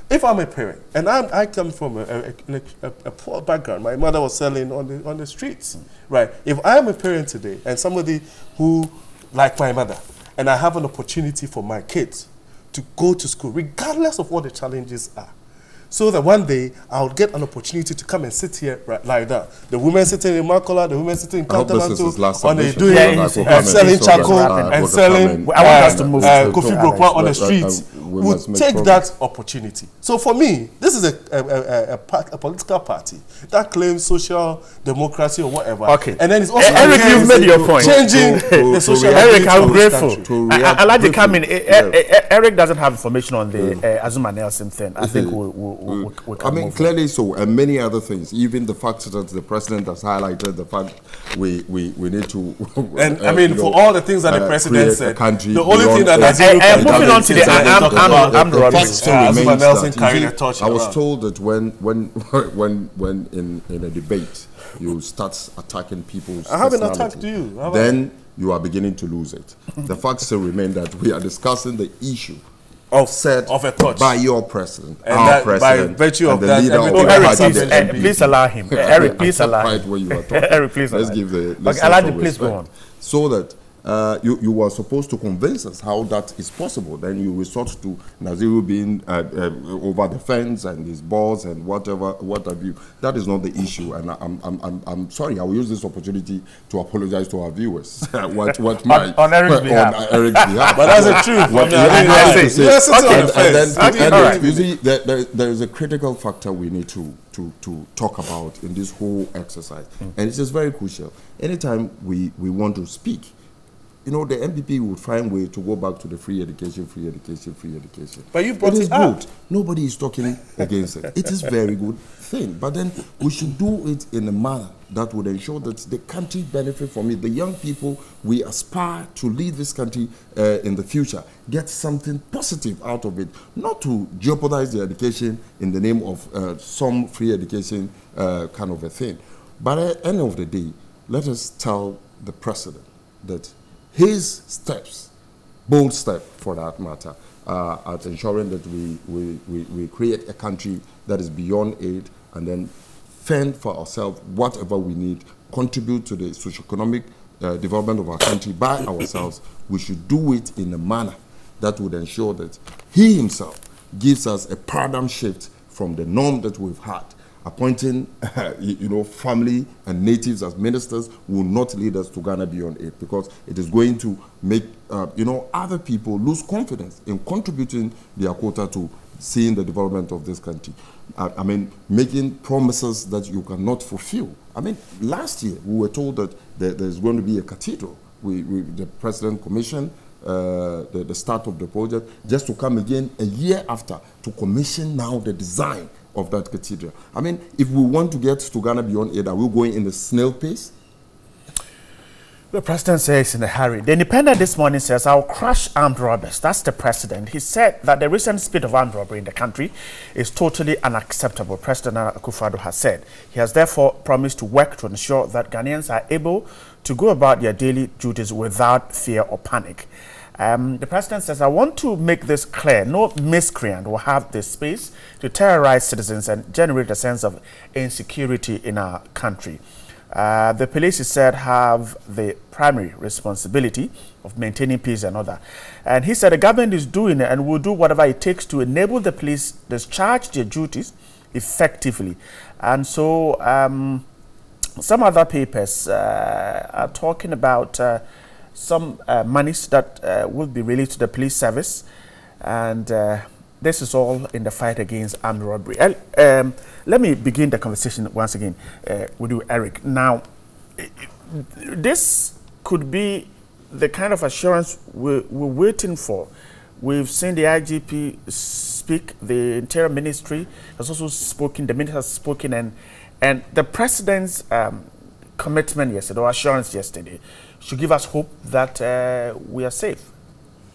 If I'm a parent and I come from a poor background, my mother was selling on the streets, right? If I am a parent today and somebody who, like my mother, and I have an opportunity for my kids to go to school, regardless of what the challenges are, so that one day I'll get an opportunity to come and sit here like that. The women sitting in Makola, the women sitting in Kantamanto, on the doing selling charcoal and selling Kofi Brokwa on the streets, would take that opportunity. So for me, this is a political party that claims social democracy or whatever. Okay. And then it's also Eric, you've made your point. Changing the social Eric, I'm grateful. I'd like to come in. Eric doesn't have information on the Azuma Nelson thing. I think I mean, clearly so, and many other things. Even the fact that the president has highlighted the fact we need to. And I mean, for all the things that the president said, the only thing that moving on to the armed robbery. I was told that when in a debate you start attacking people's I haven't attacked you. Then you are beginning to lose it. The facts still remain that we are discussing the issue set of a touch by your president, and our that, president, by virtue of the that, leader of the Eric, please allow him. Eric, please allow him. Where you are talking. Eric, please let's allow give the please go on. So that you were supposed to convince us how that is possible. Then you resort to Naziru being over the fence and his balls and what have you. That is not the issue, and I'm sorry. I will use this opportunity to apologize to our viewers. on Eric's behalf. But that's the truth. You see, there is a critical factor we need to talk about in this whole exercise, and it is very crucial. Anytime we want to speak, you know, the MPP would find a way to go back to the free education. But you brought it up. Good. Nobody is talking against it. It is very good thing. But then we should do it in a manner that would ensure that the country benefit from it. The young people we aspire to lead this country in the future get something positive out of it, not to jeopardize their education in the name of some free education kind of a thing. But at the end of the day, let us tell the president that his steps, bold step for that matter, at ensuring that we create a country that is beyond aid and then fend for ourselves whatever we need, contribute to the socio-economic development of our country by ourselves. We should do it in a manner that would ensure that he himself gives us a paradigm shift from the norm that we've had. Appointing, family and natives as ministers will not lead us to Ghana beyond aid, because it is going to make, other people lose confidence in contributing their quota to seeing the development of this country. I mean, making promises that you cannot fulfill. I mean, last year we were told that there's going to be a cathedral. The president commissioned the start of the project, just to come again a year after to commission now the design of that cathedral. I mean, if we want to get to Ghana beyond aid, are we going in a snail pace? The president says in a hurry. The Independent this morning says, I'll crush armed robbers. That's the president. He said that the recent spate of armed robbery in the country is totally unacceptable. President Akufo-Addo has said. He has therefore promised to work to ensure that Ghanaians are able to go about their daily duties without fear or panic. The president says, I want to make this clear. No miscreant will have the space to terrorize citizens and generate a sense of insecurity in our country. The police, he said, have the primary responsibility of maintaining peace and order. And he said the government is doing it and will do whatever it takes to enable the police discharge their duties effectively. And so some other papers are talking about some monies that will be released to the police service, and this is all in the fight against armed robbery. Let me begin the conversation once again with you, Eric. Now, this could be the kind of assurance we're waiting for. We've seen the IGP speak, the Interior Ministry has also spoken, the minister has spoken, and the President's commitment yesterday, or assurance yesterday, should give us hope that we are safe.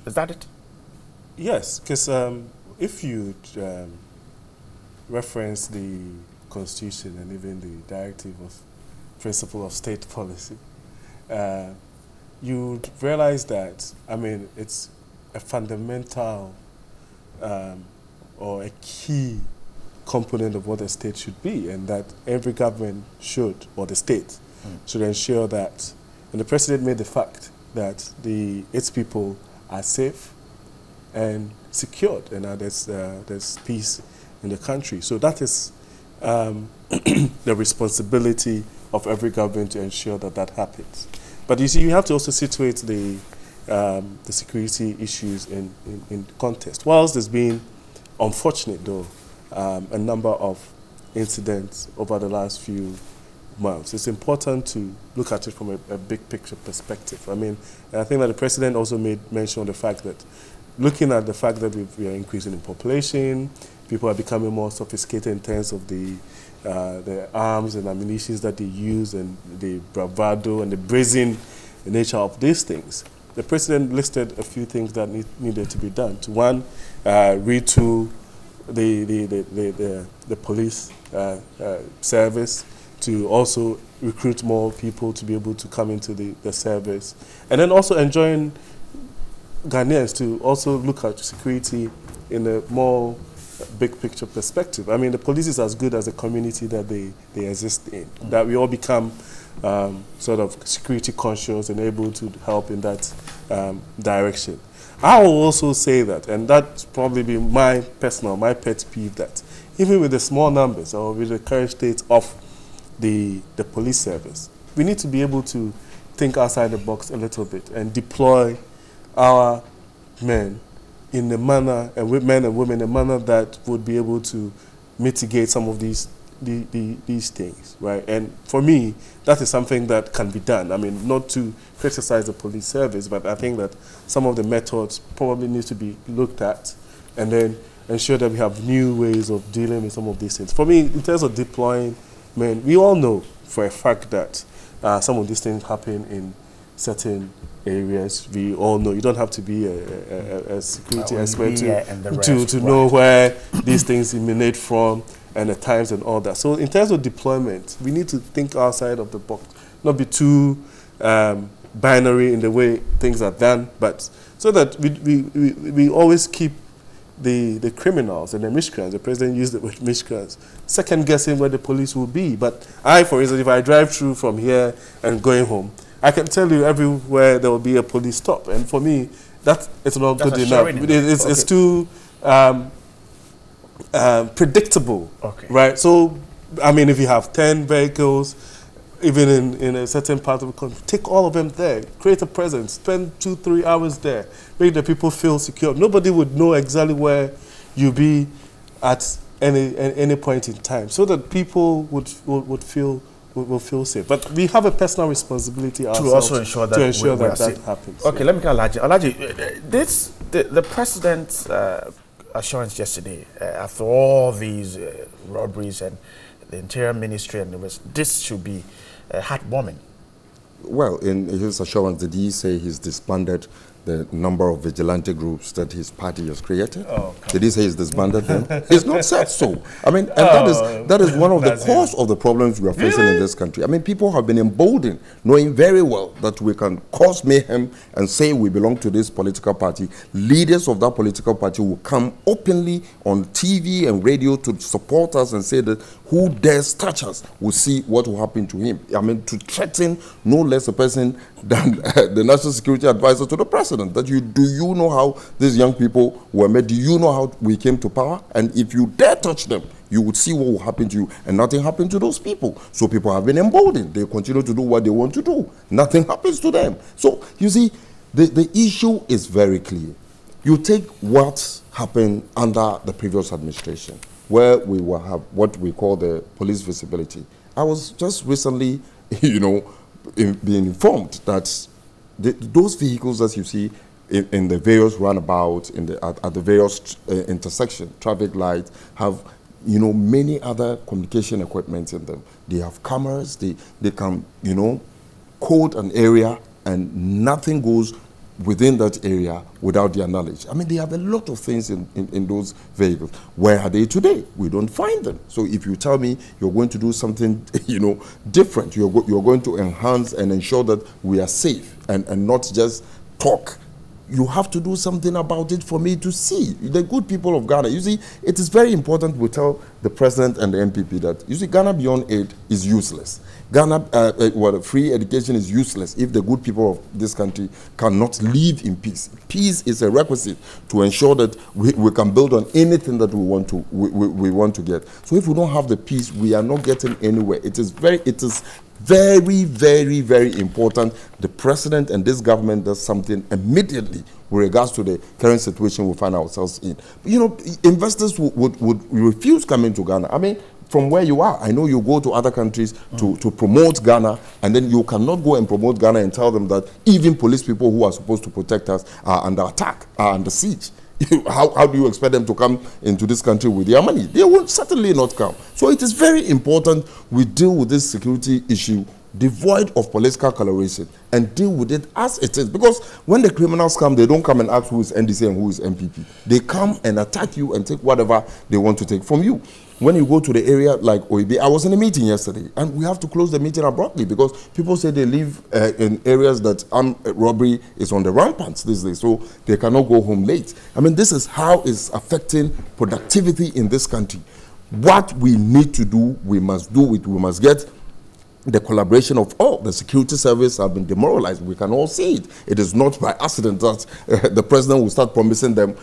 Is that it? Yes, because if you reference the Constitution and even the Directive of Principle of State Policy, you realize that, I mean, it's a fundamental or a key component of what a state should be, and that every government should, or the state, should ensure that, and the President made the fact that its people are safe and secured, and there's peace in the country. So that is the responsibility of every government to ensure that that happens. But you see, you have to also situate the security issues in context. Whilst there's been, unfortunate though, a number of incidents over the last few months, it's important to look at it from a big picture perspective. I mean, I think that the President also made mention of the fact that, looking at the fact that we are increasing in population, people are becoming more sophisticated in terms of the arms and ammunition that they use, and the bravado and the brazen nature of these things. The President listed a few things that needed to be done. To one, retool the police service, to also recruit more people to be able to come into the service, and then also enjoin Ghanaians to also look at security in a more big picture perspective. I mean, the police is as good as the community that they exist in, that we all become sort of security conscious and able to help in that direction. I will also say that, and that's probably be my pet peeve, that even with the small numbers or with the current state of the police service, we need to be able to think outside the box a little bit and deploy our men in a manner, and with men and women in a manner that would be able to mitigate some of these things, right? And for me, that is something that can be done. I mean, not to criticize the police service, but I think that some of the methods probably need to be looked at, and then ensure that we have new ways of dealing with some of these things. For me, in terms of deploying men, we all know for a fact that some of these things happen in certain areas. We all know. You don't have to be a security expert to know where these things emanate from and the times and all that. So in terms of deployment, we need to think outside of the box, not be too binary in the way things are done, but so that we always keep the criminals and the miscreants, the President used the word miscreants, second guessing where the police will be. But I, for instance, if I drive through from here and going home, I can tell you everywhere there will be a police stop. And for me, it's not good enough. It's too predictable, right? So, I mean, if you have 10 vehicles, even in a certain part of the country, take all of them there, create a presence, spend 2-3 hours there, make the people feel secure. Nobody would know exactly where you be at any point in time, so that people would feel safe. But we have a personal responsibility ourselves to also ensure that happens. Okay, let me go Alhaji. The President's assurance yesterday, after all these robberies and the Interior Ministry and the rest, this should be heartwarming. Well, in his assurance, did he say he's disbanded the number of vigilante groups that his party has created? Did he say he's disbanded them? He's not said so. I mean, and that is one of the cause of the problems we are facing in this country. I mean, people have been emboldened, knowing very well that we can cause mayhem and say we belong to this political party. Leaders of that political party will come openly on TV and radio to support us and say that who dares touch us will see what will happen to him. I mean, to threaten no less a person than the National Security Advisor to the President. That do you know how these young people were made? Do you know how we came to power? And if you dare touch them, you would see what will happen to you, and nothing happened to those people. So people have been emboldened. They continue to do what they want to do. Nothing happens to them. So you see, the issue is very clear. You take what happened under the previous administration, where we will have what we call the police visibility. I was just recently, being informed that those vehicles that you see in the various roundabouts, at the various intersection, traffic lights, have many other communication equipment in them. They have cameras. They can code an area, and nothing goes within that area without their knowledge. I mean, they have a lot of things in those vehicles. Where are they today? We don't find them. So if you tell me you're going to do something, different, you're going to enhance and ensure that we are safe and not just talk, you have to do something about it for me to see. The good people of Ghana, you see, it is very important we tell the president and the MPP that, you see, Ghana Beyond Aid is useless. Ghana, free education is useless if the good people of this country cannot live in peace. Peace is a requisite to ensure that we can build on anything that we want to get. So if we don't have the peace, we are not getting anywhere. It is very, very, very important the president and this government does something immediately with regards to the current situation we find ourselves in. Investors would refuse coming to Ghana. I mean, from where you are, I know you go to other countries to promote Ghana, and then you cannot go and promote Ghana and tell them that even police people who are supposed to protect us are under attack, are under siege. How do you expect them to come into this country with their money? They will certainly not come. So it is very important we deal with this security issue devoid of political coloration and deal with it as it is. Because when the criminals come, they don't come and ask who is NDC and who is MPP. They come and attack you and take whatever they want to take from you. When you go to the area like OEB, I was in a meeting yesterday, and we have to close the meeting abruptly because people say they live in areas that robbery is on the rampant these days, so they cannot go home late. I mean, this is how it's affecting productivity in this country. What we need to do, we must do it. We must get the collaboration of all. The security service have been demoralized. We can all see it. It is not by accident that the president will start promising them,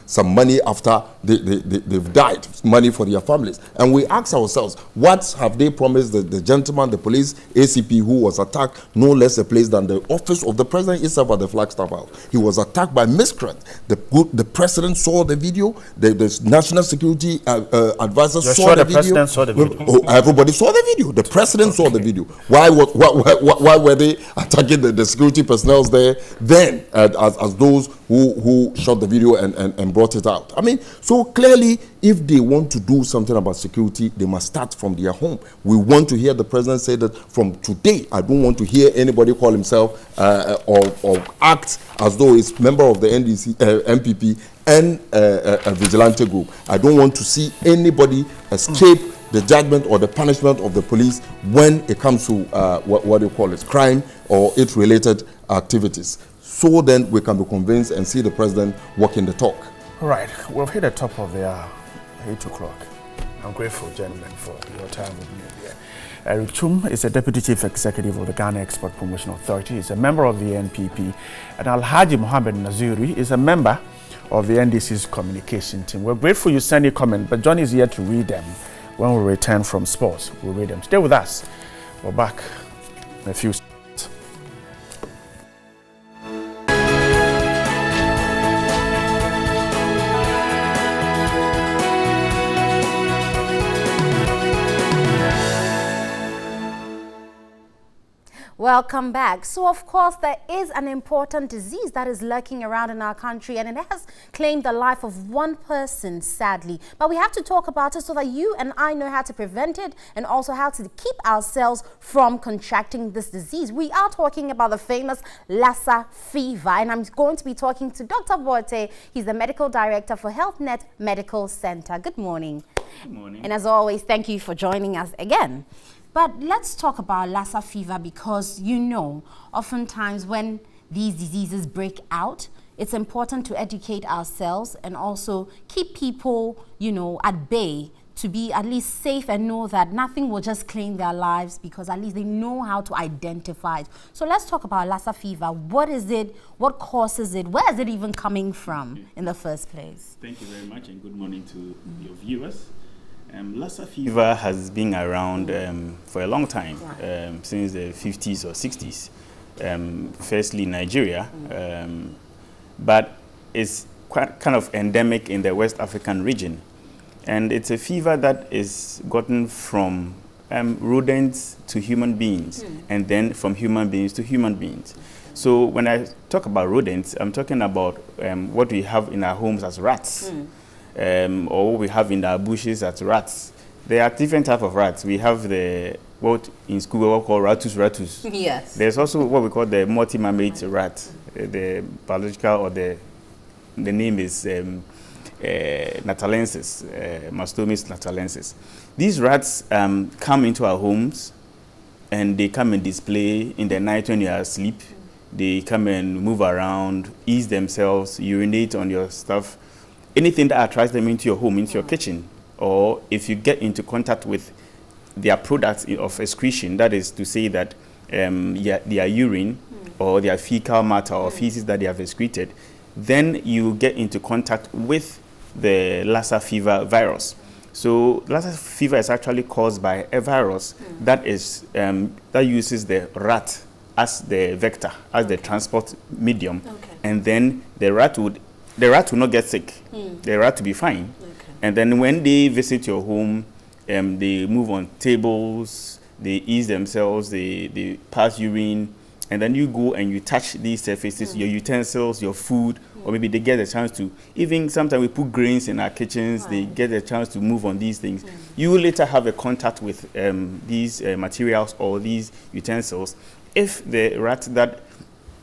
some money after they've died, money for their families. And we ask ourselves, what have they promised the gentleman, the police ACP who was attacked no less a place than the office of the president itself at the Flagstaff House? He was attacked by miscreants. The president saw the video. The national security advisor saw the video. President saw the video. Everybody saw the video. The president saw the video. Why were they attacking the security personnel there then as those who shot the video and brought it out? I mean, so clearly, if they want to do something about security, they must start from their home. We want to hear the president say that from today, I don't want to hear anybody call himself or act as though he's member of the NDC, MPP and a vigilante group. I don't want to see anybody escape the judgment or the punishment of the police when it comes to what do you call it, crime or its related activities. So then we can be convinced and see the president walking the talk. All right, we've hit the top of the hour, 8 o'clock. I'm grateful, gentlemen, for your time with me here. Eric Chum is a Deputy Chief Executive of the Ghana Export Promotion Authority. He's a member of the NPP. And Alhaji Mohammed Naziri is a member of the NDC's communication team. We're grateful you send your comment, but John is here to read them. When we return from sports, we'll read them. Stay with us. We're back in a few seconds. Welcome back. So, of course, there is an important disease that is lurking around in our country, and it has claimed the life of one person, sadly. But we have to talk about it so that you and I know how to prevent it and also how to keep ourselves from contracting this disease. We are talking about the famous Lassa fever, and I'm going to be talking to Dr. Borte. He's the Medical Director for HealthNet Medical Center. Good morning. Good morning. And as always, thank you for joining us again. But let's talk about Lassa fever because, oftentimes when these diseases break out, it's important to educate ourselves and also keep people, at bay to be at least safe and know that nothing will just claim their lives because at least they know how to identify it. So let's talk about Lassa fever. What is it? What causes it? Where is it even coming from in the first place? Thank you very much and good morning to your viewers. Lassa fever has been around for a long time, since the 50s or 60s. Firstly, in Nigeria, but it's quite kind of endemic in the West African region. And it's a fever that is gotten from rodents to human beings, and then from human beings to human beings. So when I talk about rodents, I'm talking about what we have in our homes as rats, or what we have in our bushes as rats. There are different types of rats. We have what in school we call ratus. Yes. There's also what we call the multi-mammate rat. The biological, or the name is natalensis, Mastomys natalensis. These rats come into our homes, and they come and display in the night when you are asleep. They come and move around, ease themselves, urinate on your stuff. Anything that attracts them into your home, into your kitchen, or if you get into contact with their products of excretion, that is to say that their urine or their fecal matter or feces that they have excreted, then you get into contact with the Lassa fever virus. So Lassa fever is actually caused by a virus that uses the rat as the vector, as the transport medium, and then the rat will not get sick. The rat will be fine. And then when they visit your home, they move on tables, they ease themselves, they pass urine, and then you go and you touch these surfaces, your utensils, your food, or maybe they get a chance to, even sometimes we put grains in our kitchens, they get a chance to move on these things. You will later have a contact with these materials or these utensils. If the rat that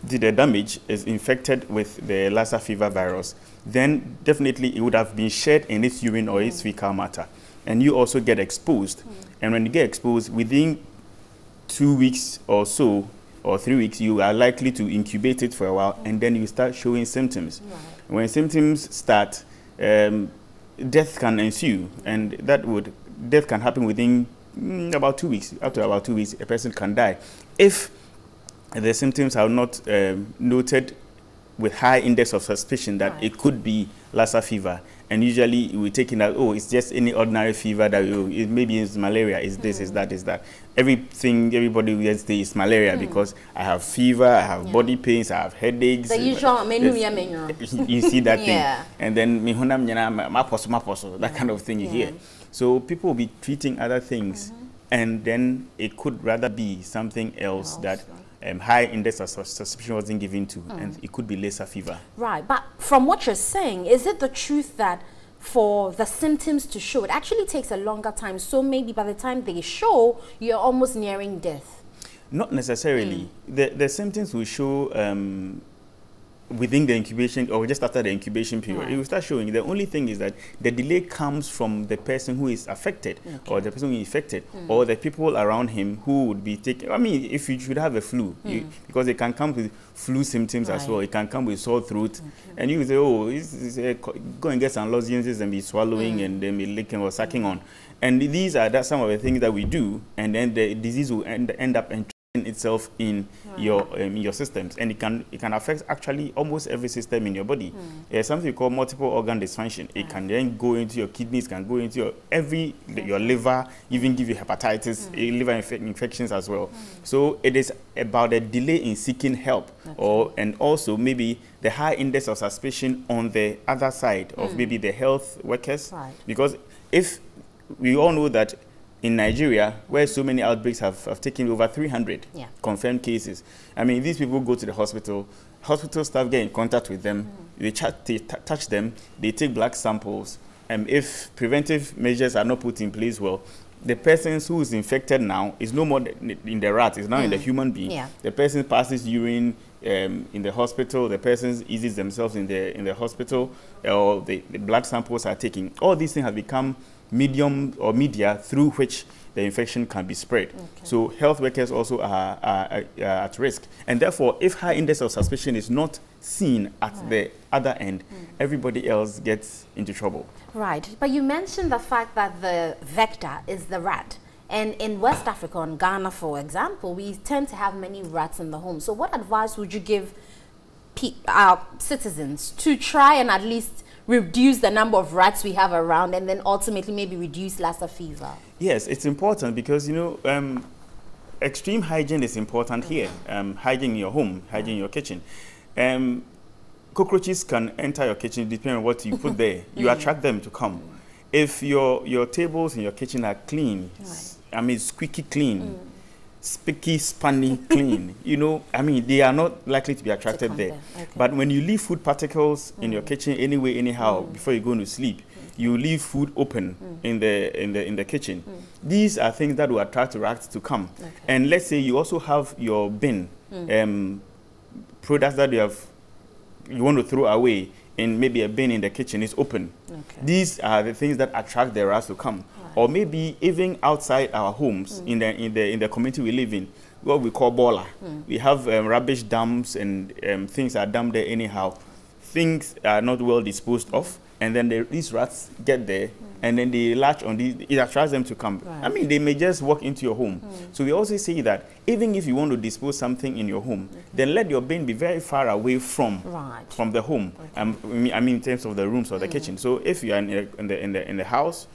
did the damage is infected with the Lassa fever virus, then definitely it would have been shed in its urine or its fecal matter. And you also get exposed. And when you get exposed, within 2 weeks or so, or 3 weeks, you are likely to incubate it for a while, and then you start showing symptoms. When symptoms start, death can ensue, and death can happen within about 2 weeks. After about 2 weeks, a person can die. If the symptoms are not noted with high index of suspicion that it could be Lassa fever, and usually we take in that, it's just any ordinary fever, that maybe it's malaria, is this, is that, is that. Everybody will say it's malaria because I have fever, I have body pains, I have headaches. The usual you see that thing. And then that kind of thing you hear. So people will be treating other things, and then it could rather be something else that high index of suspicion wasn't given to, and it could be Lassa fever. Right, but from what you're saying, is it the truth that for the symptoms to show, it actually takes a longer time? So maybe by the time they show, you're almost nearing death. Not necessarily. The symptoms will show within the incubation, or just after the incubation period. It will start showing. The only thing is that the delay comes from the person who is affected, or the person who is infected, or the people around him who would be taking. I mean, if you should have a flu, because it can come with flu symptoms as well. It can come with sore throat, and you say, go and get some lozenges and be swallowing and then be licking or sucking on. And these are some of the things that we do, and then the disease will end up itself in your systems, and it can affect actually almost every system in your body. There's something we call multiple organ dysfunction. It can then go into your kidneys, can go into your liver, even give you hepatitis, liver infections as well. So it is about a delay in seeking help, and also maybe the high index of suspicion on the other side of maybe the health workers, because if we all know that in Nigeria, where so many outbreaks have taken over 300 confirmed cases. I mean, these people go to the hospital staff get in contact with them, they touch them, they take blood samples, and if preventive measures are not put in place well, the person who is infected now is no more in the rat, is now in the human being. The person passes urine in the hospital, the person eases themselves in the hospital, or the blood samples are taken. All these things have become medium or media through which the infection can be spread. So health workers also are at risk. And therefore, if high index of suspicion is not seen at the other end, everybody else gets into trouble. Right. But you mentioned the fact that the vector is the rat. And in West Africa, in Ghana, for example, we tend to have many rats in the home. So what advice would you give our citizens to try and at least reduce the number of rats we have around and then ultimately maybe reduce Lassa fever? Yes, it's important because, you know, extreme hygiene is important here. Hygiene in your home, hygiene in your kitchen. Cockroaches can enter your kitchen depending on what you put there. You attract them to come. If your tables in your kitchen are clean, I mean squeaky clean, spiky, spanny clean, you know, I mean they are not likely to be attracted there. Okay. But when you leave food particles in your kitchen anyway, anyhow, before you go to sleep, you leave food open in the kitchen. These are things that will attract rats to come. Okay. And let's say you also have your bin, products that you want to throw away in maybe a bin in the kitchen is open. Okay. These are the things that attract the rats to come. Right. Or maybe even outside our homes, in the community we live in, what we call bola. We have rubbish dumps and things are dumped there anyhow. Things are not well disposed of, and then these rats get there, and then they latch on these, it attracts them to come. Right. I mean, they may just walk into your home. So we also say that even if you want to dispose something in your home, then let your bin be very far away from the home. Okay. I mean, in terms of the rooms or the kitchen. So if you are in the house,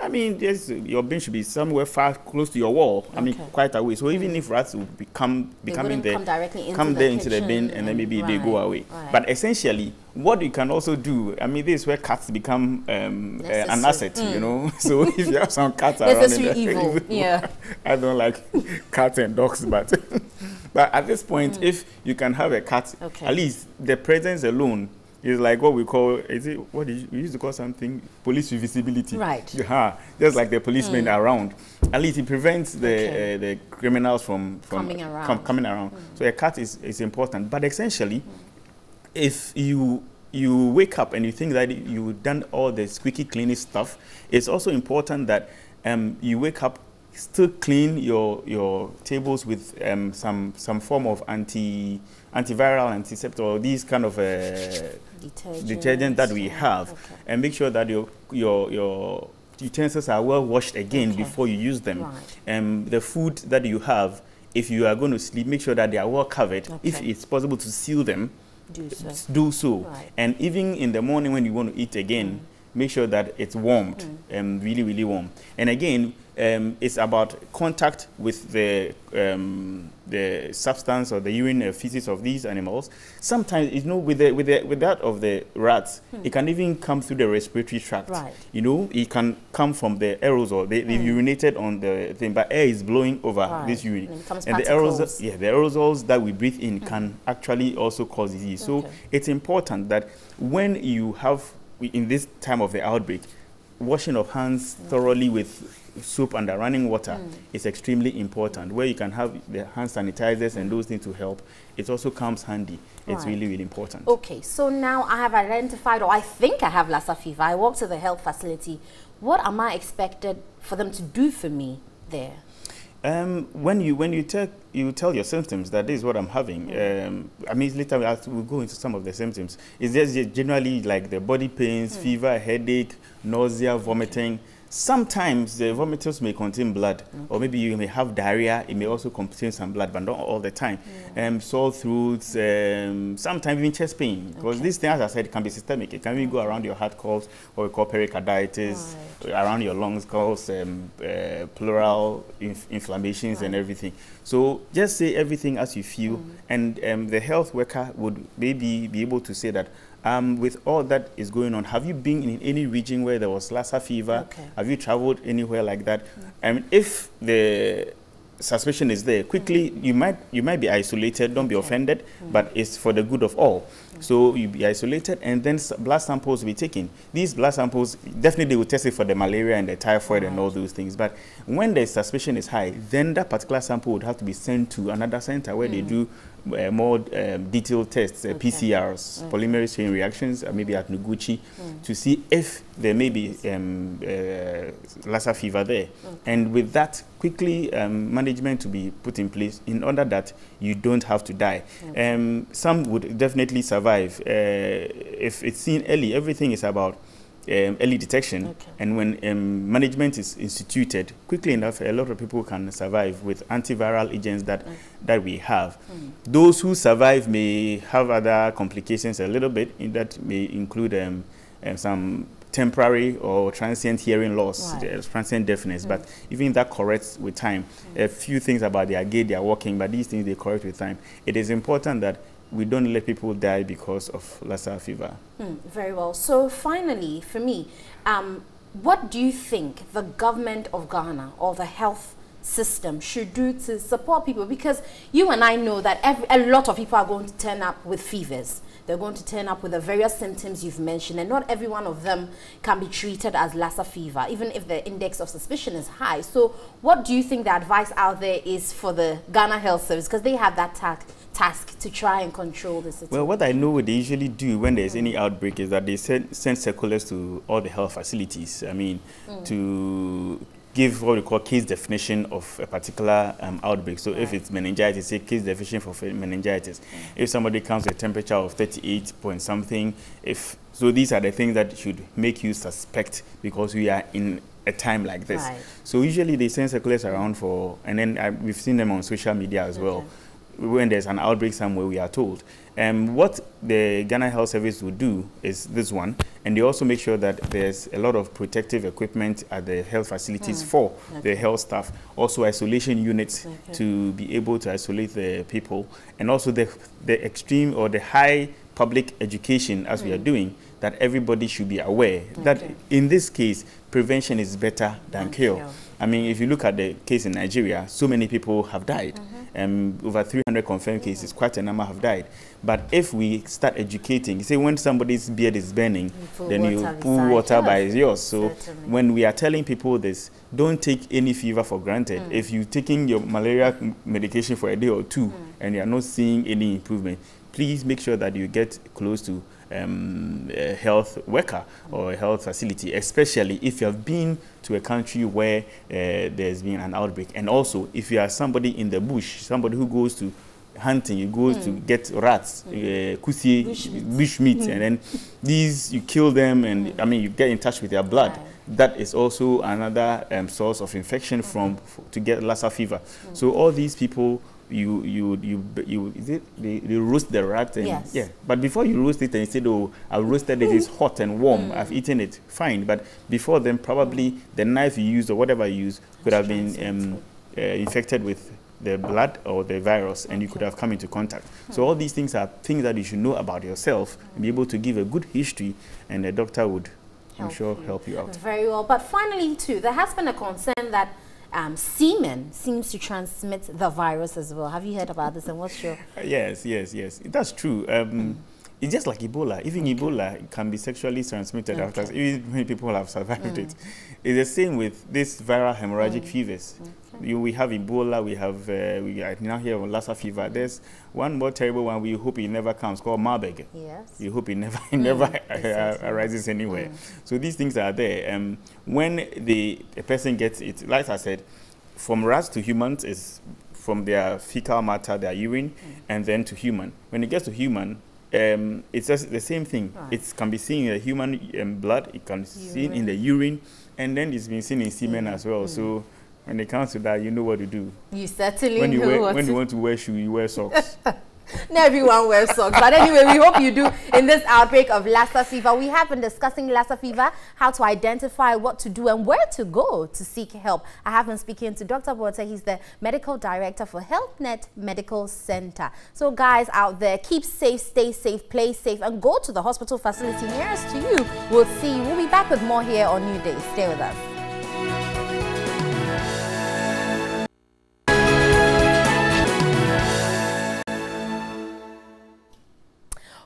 I mean, your bin should be somewhere far close to your wall. I mean, quite away. So even if rats will come directly into the bin, and then maybe they go away. Right. But essentially, what you can also do, I mean, this is where cats become an asset, you know. So if you have some cats around, evil. Yeah. I don't like cats and dogs, but at this point, if you can have a cat, at least the presence alone is like what we call, we used to call something police visibility. Right. Just like the policemen around. At least it prevents the criminals from coming around. So a cat is important. But essentially, if you wake up and you think that you've done all the squeaky cleaning stuff, it's also important that you wake up, still clean your tables with some form of antiviral, antiseptic, or these kind of detergent that we have, and make sure that your utensils are well washed again before you use them. The food that you have, if you are going to sleep, make sure that they are well covered. If it's possible to seal them, do so. Right. And even in the morning when you want to eat again, make sure that it's warmed, really, really warm. And again, it's about contact with the substance or the urine or feces of these animals. Sometimes, you know, with that of the rats, it can even come through the respiratory tract. Right. You know, it can come from the aerosol. They've urinated on the thing, but air is blowing over this urine. And the aerosols that we breathe in can actually also cause disease. So it's important that when you have, in this time of the outbreak, washing of hands thoroughly with soap and running water is extremely important. Where you can have the hand sanitizers and those things to help, it also comes handy. It's really, really important. Okay, so now I have identified, or I think I have Lassa fever. I walk to the health facility. What am I expected for them to do for me there? When you tell your symptoms that this is what I'm having, I mean, later we'll go into some of the symptoms. It's just generally like the body pains, fever, headache, nausea, vomiting. Sometimes the vomiters may contain blood, or maybe you may have diarrhea. It may also contain some blood, but not all the time. Sore throats, sometimes even chest pain, because these things, as I said, can be systemic. It can even go around your heart, cause what we call pericarditis, around your lungs, cause pleural inflammations and everything. So just say everything as you feel, and the health worker would maybe be able to say that, with all that is going on, have you been in any region where there was Lassa fever? Have you traveled anywhere like that? If the suspicion is there, quickly you might be isolated. Don't be offended, but it's for the good of all. So you be isolated, and then blood samples will be taken. These blood samples definitely will test it for the malaria and the typhoid and all those things. But when the suspicion is high, then that particular sample would have to be sent to another center where they do more detailed tests, PCRs, polymerase chain reactions, maybe at Noguchi, to see if there may be Lassa fever there. And with that, quickly management to be put in place in order that you don't have to die. Some would definitely survive. If it's seen early, everything is about early detection, and when management is instituted, quickly enough, a lot of people can survive with antiviral agents that we have. Those who survive may have other complications a little bit, that may include some temporary or transient hearing loss, transient deafness, but even that corrects with time. A few things about their gait, their walking, but these things they correct with time. It is important that we don't let people die because of Lassa fever. Very well. So finally, for me, what do you think the government of Ghana or the health system should do to support people? Because you and I know that a lot of people are going to turn up with fevers. They're going to turn up with the various symptoms you've mentioned, and not every one of them can be treated as Lassa fever, even if the index of suspicion is high. So what do you think the advice out there is for the Ghana Health Service? Because they have that task to try and control the situation. Well, what I know they usually do when there's any outbreak is that they send circulars to all the health facilities. I mean, to give what we call case definition of a particular outbreak. So if it's meningitis, say case definition for meningitis. If somebody comes with a temperature of 38 point something, so these are the things that should make you suspect, because we are in a time like this. So usually they send circulars around and then we've seen them on social media as well. When there's an outbreak somewhere, we are told. What the Ghana Health Service will do is this one, and they also make sure that there's a lot of protective equipment at the health facilities for the health staff, also isolation units to be able to isolate the people, and also the extreme or the high public education, as we are doing, that everybody should be aware that in this case, prevention is better than cure. I mean, if you look at the case in Nigeria, so many people have died. Over 300 confirmed cases, quite a number have died. But if we start educating, say when somebody's beard is burning, then you pour water by yours. So when we are telling people this, don't take any fever for granted. If you're taking your malaria medication for a day or two and you're not seeing any improvement, please make sure that you get close to a health worker or a health facility, especially if you have been to a country where there's been an outbreak. And also, if you are somebody in the bush, somebody who goes to hunting, you go to get rats, bush meat, and then these, you kill them, and I mean, you get in touch with their blood. That is also another source of infection to get Lassa fever. So all these people, they roast the rat, and but before you roast it and you said, oh, I roasted it, it's hot and warm, I've eaten it, fine. But before then, probably the knife you used or whatever you used could have been infected with the blood or the virus, and you could have come into contact. So all these things are things that you should know about yourself and be able to give a good history, and the doctor would, I'm sure, help you out. Very well. But finally, too, there has been a concern that semen seems to transmit the virus as well. Have you heard about this, and what's your... Yes, that's true. It's just like Ebola. Even Ebola can be sexually transmitted after, even when people have survived it. It's the same with this viral hemorrhagic fevers. We have Ebola, we are now here on Lassa fever. There's one more terrible one we hope it never comes, called Marburg. We hope it never arises anywhere. So these things are there. When a person gets it, like I said, from rats to humans is from their fecal matter, their urine, and then to human. When it gets to human, it's just the same thing. It can be seen in the human blood, it can be seen in the urine, and then it's been seen in semen as well. So when it comes to that, you know what to do. You certainly when you know when you want to wear shoes, you wear socks. Not everyone wears socks, but anyway, we hope you do in this outbreak of Lassa fever. We have been discussing Lassa fever, how to identify, what to do, and where to go to seek help. I have been speaking to Dr. Boateng. He's the medical director for HealthNet Medical Center. So guys out there, keep safe, stay safe, play safe, and go to the hospital facility nearest to you. We'll see you. We'll be back with more here on NewDay. Stay with us.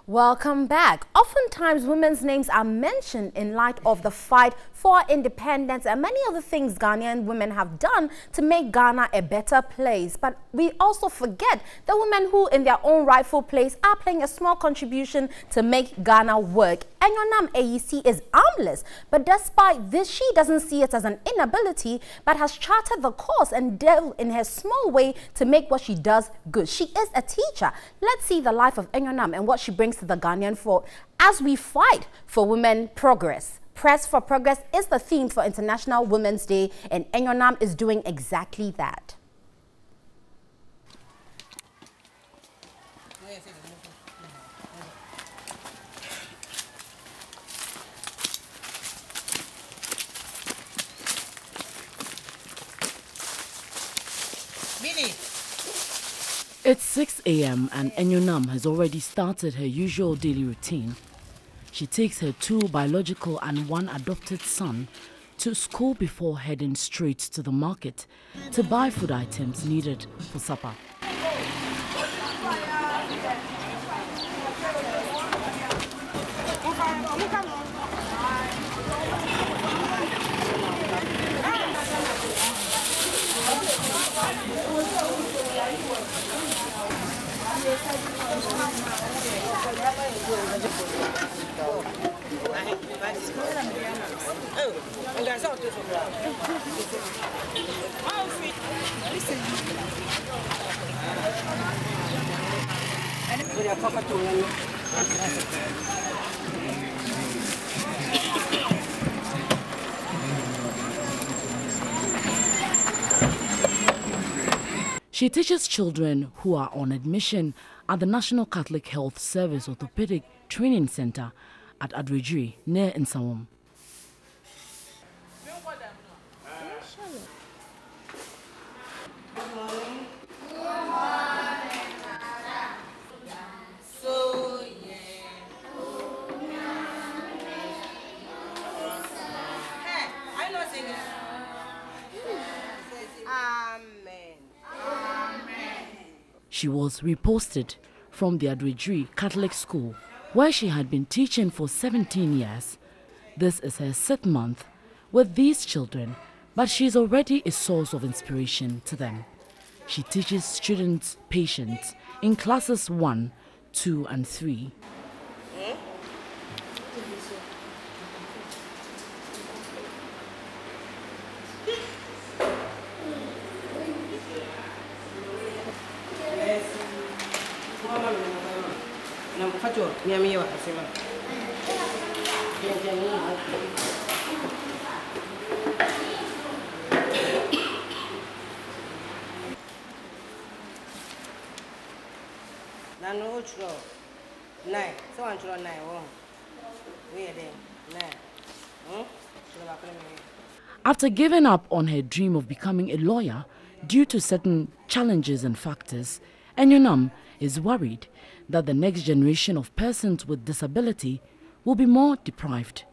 Welcome back. Oftentimes, women's names are mentioned in light of the fight for independence and many other things Ghanaian women have done to make Ghana a better place. But we also forget the women who, in their own rightful place, are playing a small contribution to make Ghana work. Enyonam AEC is armless, but despite this, she doesn't see it as an inability, but has charted the course and delved in her small way to make what she does good. She is a teacher. Let's see the life of Enyonam and what she brings to the Ghanaian folk as we fight for women progress. Press for Progress is the theme for International Women's Day, and Enyonam is doing exactly that. It's 6 a.m. and Enyonam has already started her usual daily routine. She takes her 2 biological and 1 adopted son to school before heading straight to the market to buy food items needed for supper. She teaches children who are on admission at the National Catholic Health Service Orthopedic Training Center at Adredri, near Nsawam. She was reposted from the Adredri Catholic School, where she had been teaching for 17 years. This is her 6th month with these children, but she is already a source of inspiration to them. She teaches students patience in classes 1, 2, and 3. After giving up on her dream of becoming a lawyer due to certain challenges and factors, Enyonam is worried that the next generation of persons with disability will be more deprived.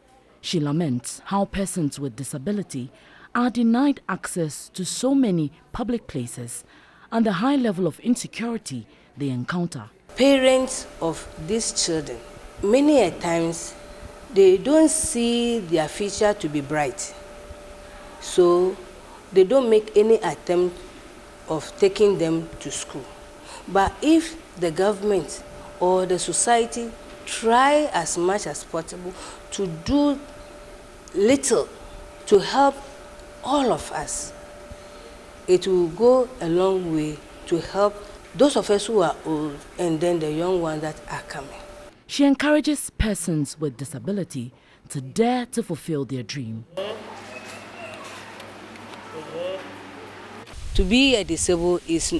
She laments how persons with disability are denied access to so many public places and the high level of insecurity they encounter. Parents of these children, many a times, they don't see their future to be bright. So they don't make any attempt of taking them to school. But if the government or the society try as much as possible to do little to help all of us, it will go a long way to help those of us who are old and then the young ones that are coming. She encourages persons with disability to dare to fulfill their dream. To be a disabled is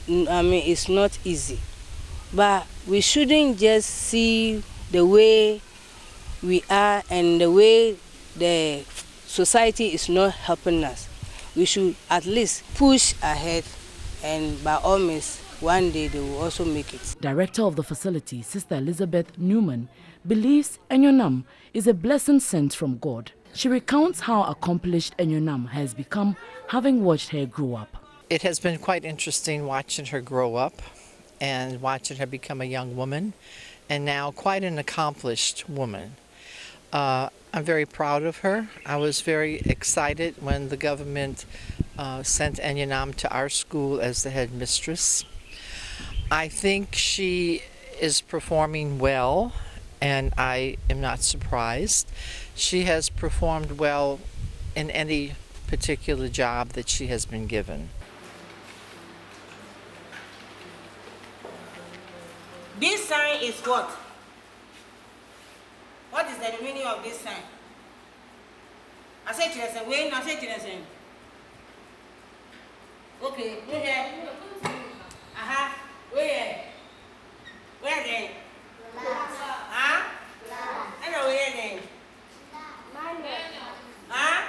not easy, but we shouldn't just see the way we are and the way the society is not helping us. We should at least push ahead, and by all means, one day they will also make it. Director of the facility, Sister Elizabeth Newman, believes Enyonam is a blessing sent from God. She recounts how accomplished Enyonam has become, having watched her grow up. It has been quite interesting watching her grow up and watching her become a young woman and now quite an accomplished woman. I'm very proud of her. I was very excited when the government sent Enyonam to our school as the headmistress. I think she is performing well, and I am not surprised. She has performed well in any particular job that she has been given. This sign is what? What is the meaning of this sign? I said to you, wait, I said to you, okay, go here. Aha, where? Where then? Huh? I know where then. Huh?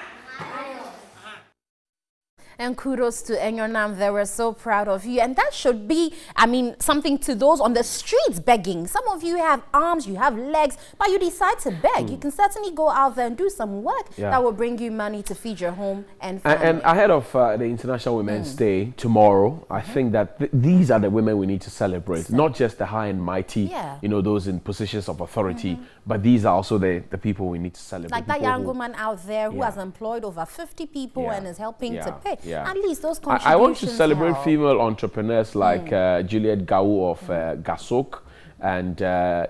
And kudos to Enyonam. They were so proud of you. And that should be, I mean, something to those on the streets begging. Some of you have arms, you have legs, but you decide to beg. You can certainly go out there and do some work that will bring you money to feed your home and family. And ahead of the International Women's Day tomorrow, I think that these are the women we need to celebrate. Not just the high and mighty, you know, those in positions of authority, but these are also the people we need to celebrate. Like that young woman out there who has employed over 50 people and is helping to pay. At least those contributions I want to celebrate female entrepreneurs like Juliet Gau of Gasok and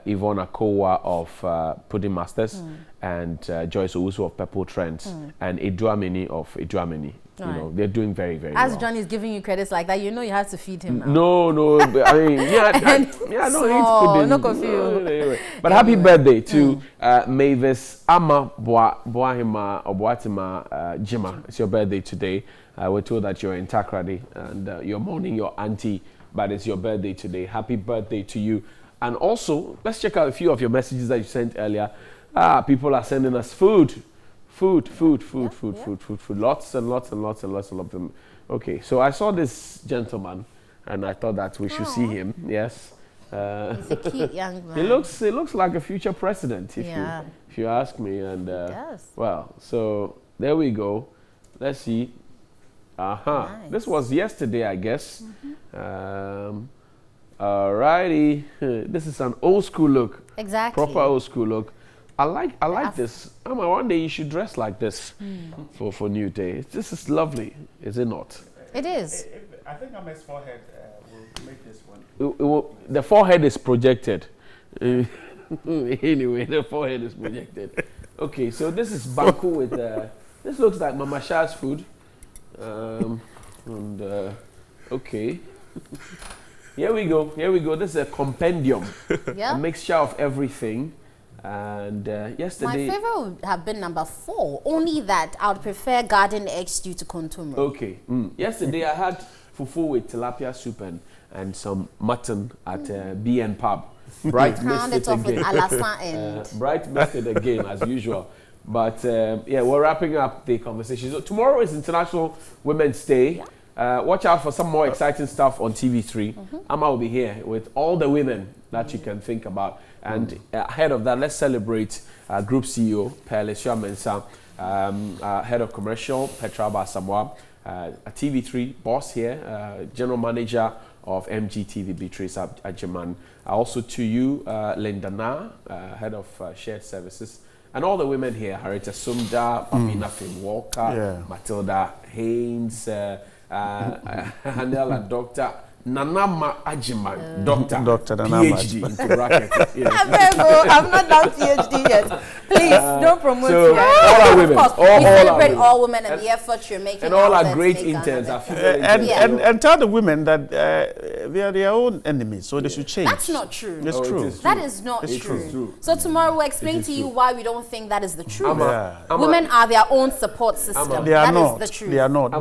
Yvonne Akowa of Pudding Masters and Joyce Owusu of Purple Trends and Eduamini of Eduamini. You know, they're doing very, very well. As John is giving you credits like that, you know you have to feed him now. No, I mean, no confused. Anyway. But happy birthday to Mavis Ama Boahima or Boatima Jima. It's your birthday today. We're told that you're in Takrady and you're mourning your auntie, but it's your birthday today. Happy birthday to you. And also, let's check out a few of your messages that you sent earlier. People are sending us food. Food. Lots and lots of them. Okay, so I saw this gentleman, and I thought that we should see him. Yes. He's a cute young man. He looks like a future president, if you ask me. And well, so there we go. Let's see. Nice. This was yesterday, I guess. Alrighty. This is an old school look. Exactly. Proper old school look. I like this. One day you should dress like this for New Day. This is lovely, is it not? It is. I think Ahmed's forehead will make this one. The forehead is projected. Anyway, the forehead is projected. Okay, so this is Banku with this looks like Mama Shah's food. Okay. Here we go. This is a compendium. A mixture of everything. And yesterday... My favorite would have been number 4. Only that I would prefer garden egg stew to kontomire. Okay. Yesterday I had fufu with tilapia soup and some mutton at BN Pub. Bright missed it again. Bright missed it again as usual. But yeah, we're wrapping up the conversation. So tomorrow is International Women's Day. Watch out for some more exciting stuff on TV3. Amma will be here with all the women that you can think about. And ahead of that, let's celebrate Group CEO, Pelesio Mensah, Head of Commercial, Petra Basamoa, a TV3 boss here, General Manager of MGTV, Beatrice Ajiman. Also to you, Linda Na, Head of Shared Services. And all the women here, Harita Sumda, Pamina Finn Walker, Matilda Haynes, Handela Dr. Nanama Ajiman, Doctor PhD into bracket. I'm not down PhD yet. Please don't promote so me. All our women, we celebrate all women and the effort you're making. And all our great interns are and tell the women that they are their own enemies, so they should change. That's not true. It's true. That is not true. So tomorrow we'll explain to you why we don't think that is the truth. Women are their own support system. They are not. Is the truth. They are not.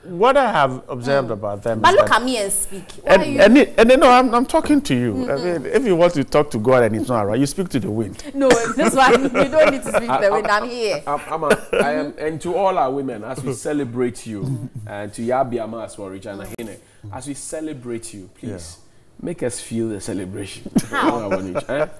What I have observed about them. But look at me and speak. I'm talking to you. I mean, if you want to talk to God and it's not right, you speak to the wind. No, that's why you don't need to speak to the wind. I'm here. I am, and to all our women, as we celebrate you, and to Yabiama as well, Regina Hine, as we celebrate you, please. Make us feel the celebration. How?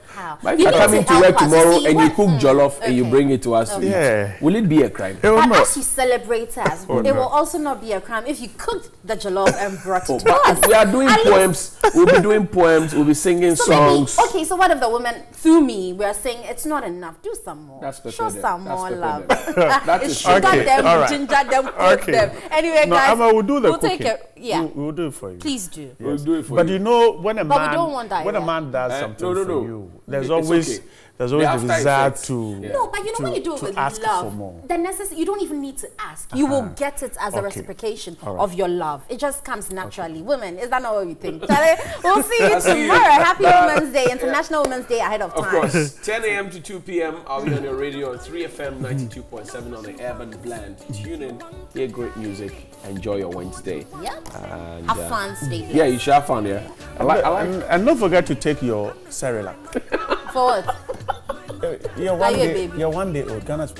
How? But if you come into work tomorrow and you cook jollof and you bring it to us to eat, will it be a crime? But as you celebrate us, it will also not be a crime if you cooked the jollof and brought it to us. We are doing poems. We'll be doing poems. We'll be singing songs. Maybe, okay, so what if the women, through me, we are saying it's not enough. Do some more. Show some more love. That is sugar them, ginger them, cook them. Anyway, guys, we'll do the cooking. Take it. Yeah. We'll do it for you. Please do. We'll do it for you. But you know, when a man does something for you, there's always the desire to but you know when you do it with love, you don't even need to ask. You will get it as a reciprocation of your love. It just comes naturally. Women, is that not what you think? We'll see you tomorrow. Happy Women's Day, International Women's Day ahead of time. Of course, 10 a.m. to 2 p.m. I'll be on your radio on 3FM 92.7 on the Urban Blend. Tune in, hear great music, enjoy your Wednesday. Yep. And, have fun, stay blessed. Yeah, you should have fun, yeah. I like and don't forget to take your Cerelac. For what? You're one day old. Ghana's.